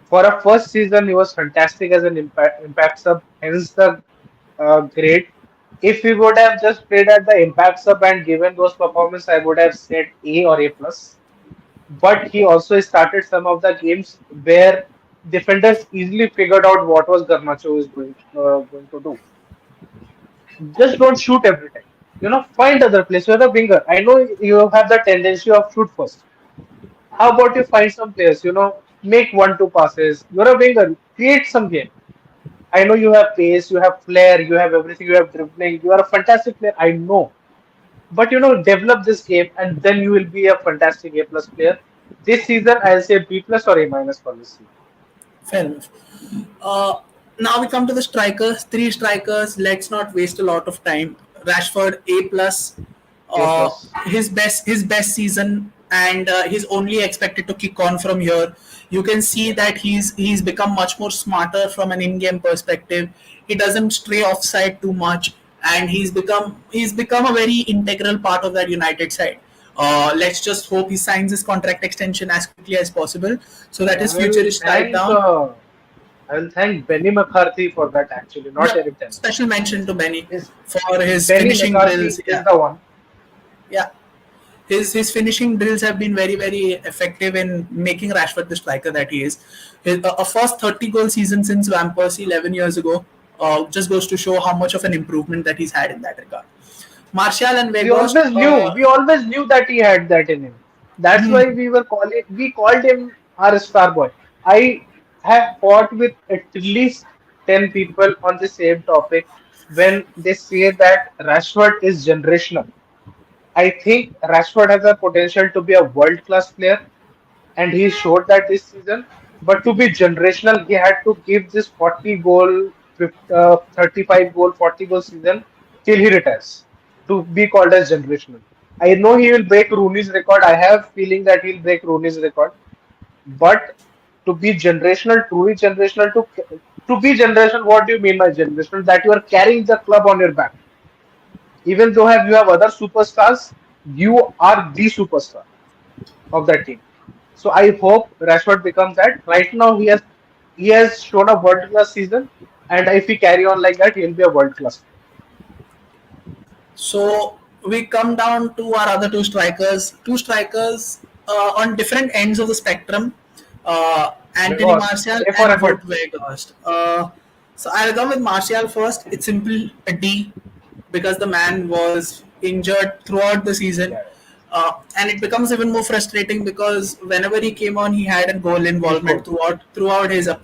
For a first season, he was fantastic as an impact sub, hence the grade. If he would have just played at the impact sub and given those performances, I would have said A or A plus. But he also started some of the games where defenders easily figured out what was Garnacho is going to do. Just don't shoot every time. Find other place. You're a winger. I know you have the tendency of shoot first. How about you find some players? Make 1-2 passes. You're a winger. Create some game. I know you have pace, you have flair, you have everything. You have dribbling. You are a fantastic player. I know. But develop this game, and then you will be a fantastic A plus player. This season, I'll say B plus or A minus for this season. Fair enough. Uh, Now we come to the strikers. Three strikers. Let's not waste a lot of time. Rashford A plus. A Uh, plus. his best season, and he's only expected to kick on from here. You can see that he's become much more smarter from an in-game perspective. He doesn't stray offside too much, and he's become a very integral part of that United side. Let's just hope he signs his contract extension as quickly as possible so that I his future will is tied thank down. uh, I will thank Benny McCarthy for that actually, not Yep. Eric Ten. Special mention to Benny Is for his Benny finishing McCarthy drills. is Yeah, the one. yeah. His finishing drills have been very very effective in making Rashford the striker that he is. A first 30 goal season since Van Persie 11 years ago just goes to show how much of an improvement that he's had in that regard. Martial and We Weghorst, always knew. We always knew that he had that in him. That's why we called him our star boy. I have fought with at least 10 people on the same topic when they say that Rashford is generational. I think Rashford has a potential to be a world-class player, and he showed that this season. But to be generational, he had to give this 40 goal, 35 goal, 40 goal season till he retires to be called as generational. I know he will break Rooney's record. I have feeling that he'll break Rooney's record. But to be generational, truly generational, to be generational, what do you mean by generational? That you are carrying the club on your back. Even though you have other superstars, you are the superstar of that team. So I hope Rashford becomes that. Right now he has shown a world class season, and if he carry on like that, he'll be a world class player. So we come down to our other two strikers on different ends of the spectrum. Anthony Because Martial A for and Wood effort. Weghorst. So I'll go with Martial first. It's simple, a D, because the man was injured throughout the season. Yeah, And it becomes even more frustrating because whenever he came on, he had a goal he involvement scored. throughout his a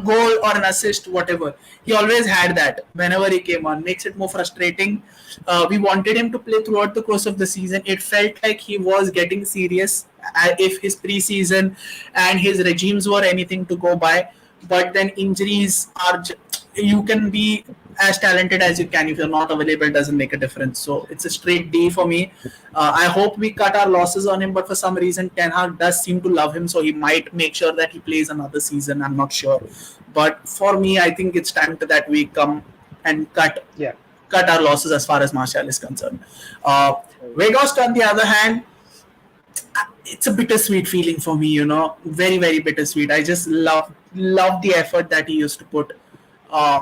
goal or an assist, whatever. He always had that whenever he came on. Makes it more frustrating. We wanted him to play throughout the course of the season. It felt like he was getting serious if his preseason and his regimes were anything to go by. But then injuries are you can be as talented as you can. If you're not available, it doesn't make a difference. So it's a straight D for me. I hope we cut our losses on him, but for some reason Ten Hag does seem to love him, so he might make sure that he plays another season. I'm not sure, but for me, I think it's time to that we come and Yeah. cut our losses as far as Martial is concerned. Uh, Vegas, on the other hand, it's a bittersweet feeling for me. Very very bittersweet. I just love the effort that he used to put. Uh,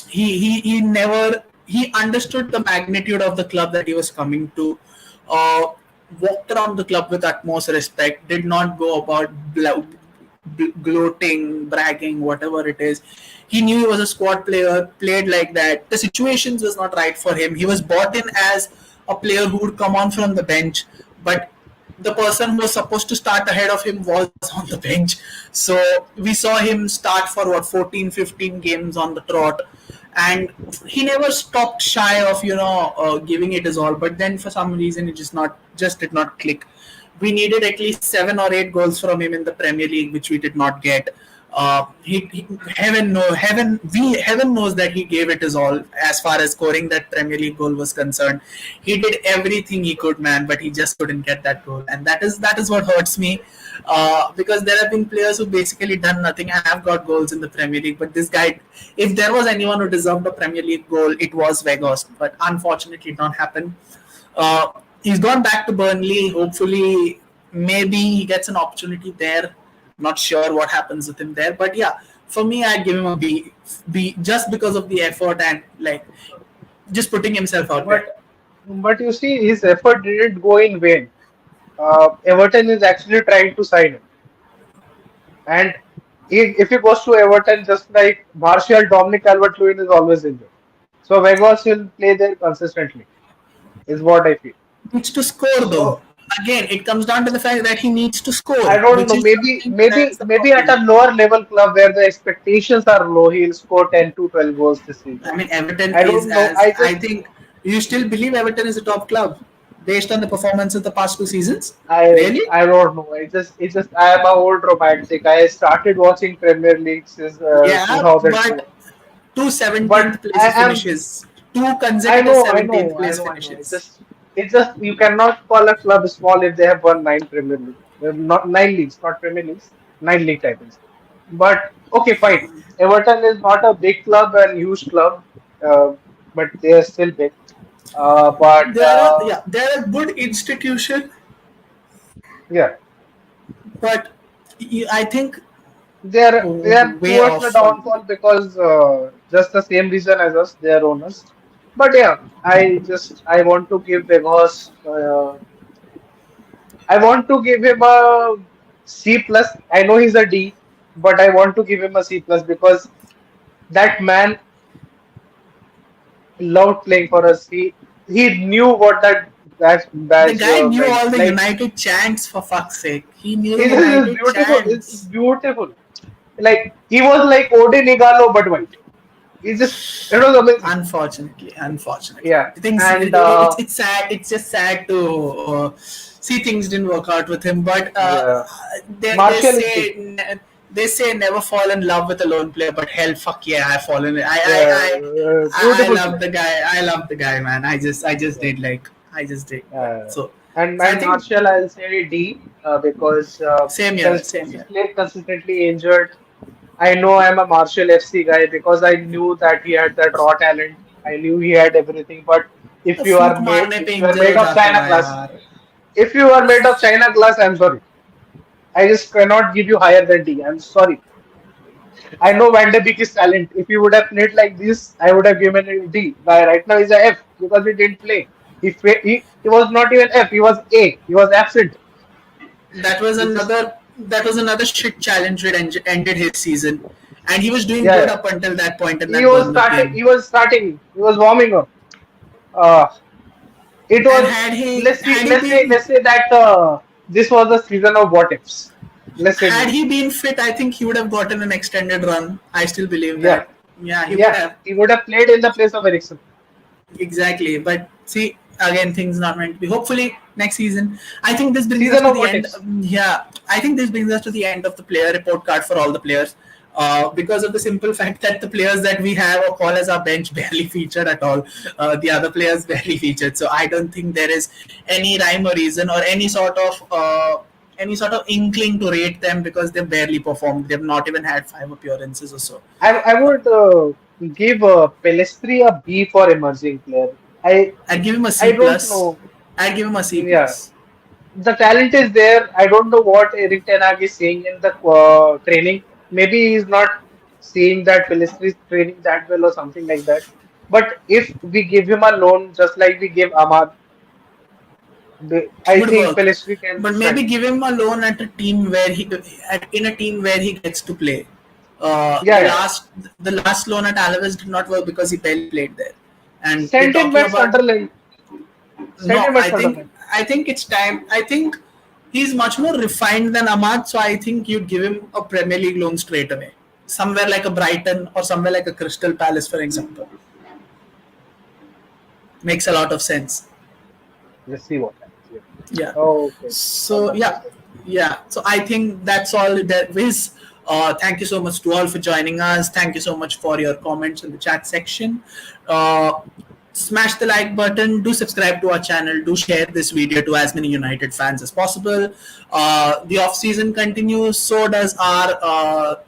he never he understood the magnitude of the club that he was coming to. uh, Walked around the club with utmost respect, did not go about gloating, bragging, whatever it is. He knew he was a squad player, played like that. The situations was not right for him. He was bought in as a player who would come on from the bench, but the person who was supposed to start ahead of him was on the bench. So we saw him start for 14, 15 games on the trot, and he never stopped shy of giving it his all. But then for some reason it just did not click. We needed at least 7 or 8 goals from him in the Premier League, which we did not get. Heaven knows that he gave it his all as far as scoring that Premier League goal was concerned. He did everything he could, man, but he just couldn't get that goal, and that is what hurts me. Because there have been players who basically done nothing and have got goals in the Premier League, but this guy, if there was anyone who deserved a Premier League goal, it was Weghorst, but unfortunately, it did not happen. Uh, he's gone back to Burnley. Hopefully, maybe he gets an opportunity there. Not sure what happens with him there, but yeah, for me, I'd give him a B. B just because of the effort and like just putting himself out there. But you see, his effort didn't go in vain. Everton is actually trying to sign him, and if he goes to Everton, just like Martial, Dominic Calvert-Lewin is always injured. So Vegas will play there consistently, is what I feel. Needs to score though. So Again, it comes down to the fact that he needs to I score, don't which know. is Maybe, something maybe, that's the maybe at problem. a lower level club where the expectations are low, he'll score 10 to 12 goals this season. I mean, Everton I is don't know. as I think you still believe Everton is a top club based on the performance of the past 2 seasons. Really? I don't know. I am a old romantic. I started watching Premier League since Yeah, 2002. but two But 17th place I am finishes, two consecutive 17th place I know. finishes. It's just you cannot call a club small if they have won 9 Premier League. Not 9 leagues, not Premier Leagues, 9 league titles. But okay, fine. Everton is not a big club and huge club, uh, but they are still big. But They're a good institution, yeah, but I think they are way towards the off on. downfall because just the same reason as us, they are owners. But yeah, I want to give Vegas. I want to give him a C plus. I know he's a D, but I want to give him a C plus because that man loved playing for us. He knew what that The badge guy knew meant. all the Like United chants, for fuck's sake. He knew the it's United beautiful. It's chants. beautiful. Like he was like Odin Igalo but white. He just it was amazing. Unfortunately, Yeah, things and it's sad. It's just sad to see things didn't work out with him. But yeah, they Martial is good. say they say never fall in love with a lone player, but hell, fuck yeah, I've fallen. I Beautiful love player. the guy. I love the guy, man. I just Yeah. did like I just did. Yeah. Uh, So and I and think Martial, I'll say D because same here, since same he's here. played consistently injured, I know I'm a Martial FC guy because I knew that he had that raw talent. I knew he had everything. But तो फूक मारने पे if you are injure made हो of जाता China था class, यार. if you are made of China class, I'm sorry. I just cannot give you higher than D. I'm sorry. I know Van de Beek is talent. If he would have played like this, I would have given him D. But right now he's a F because he didn't play. He was not even F. He was A. He was absent. That was It's just another shit challenge that ended his season, and he was doing yeah. good Yeah. up until that point in He that was Bournemouth starting. game. He was starting. He was warming up. Uh, it And was. had he been Let's say that this was the season of what ifs. Let's say had this. he been fit, I think he would have gotten an extended run. I still believe Yeah. that. Yeah, he would Yeah. have. He would have played in the place of Ericsson. Exactly. But see, again, things not meant to be. Hopefully, next season. I think this brings us Season to of the what end. ifs. Yeah, I think this brings us to the end of the player report card for all the players. Because of the simple fact that the players that we have or call as our bench barely featured at all. The other players barely featured. So I don't think there is any rhyme or reason or any sort of inkling to rate them because they've barely performed. They've not even had 5 appearances or so. I would give Pelestri a B for emerging player. I'd give him a I C don't plus. know. I'd give him a C Yeah, plus. the talent is there. I don't know what Eric Ten Hag is saying in the training. Maybe he's not seeing that Pelistri is training that well or something like that. But if we give him a loan, just like we gave Ahmad, I Would think work, Pelistri can but maybe shine. give him a loan at a team where in a team where he gets to play. Yeah, yeah. The last loan at Alaves did not work because he barely played there. And we're Send him talking back about Sunderland. Send no, him back Sunderland. I think it's time. I think he's much more refined than Ahmad, so I think you'd give him a Premier League loan straight away, somewhere like a Brighton or somewhere like a Crystal Palace, for example. Makes a lot of sense. Let's see what happens. Yeah. Yeah. Okay. So yeah. So I think that's all there is. Thank you so much to all for joining us. Thank you so much for your comments in the chat section. Smash the like button. Do subscribe to our channel. Do share this video to as many United fans as possible. The off season continues. So does our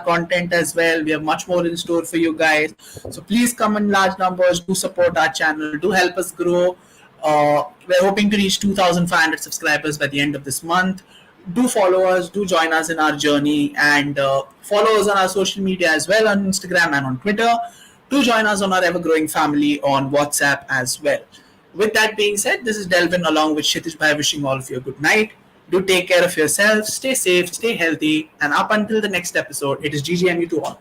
content as well. We have much more in store for you guys. So please come in large numbers. Do support our channel. Do help us grow. We're hoping to reach 2,500 subscribers by the end of this month. Do follow us, do join us in our journey, and follow us on our social media as well on Instagram and on Twitter. Do join us on our ever growing family on WhatsApp as well. With that being said, this is Delvin along with Kshitij Bhai wishing all of you a good night. Do take care of yourselves, stay safe, stay healthy, and up until the next episode, it is GGMU to all.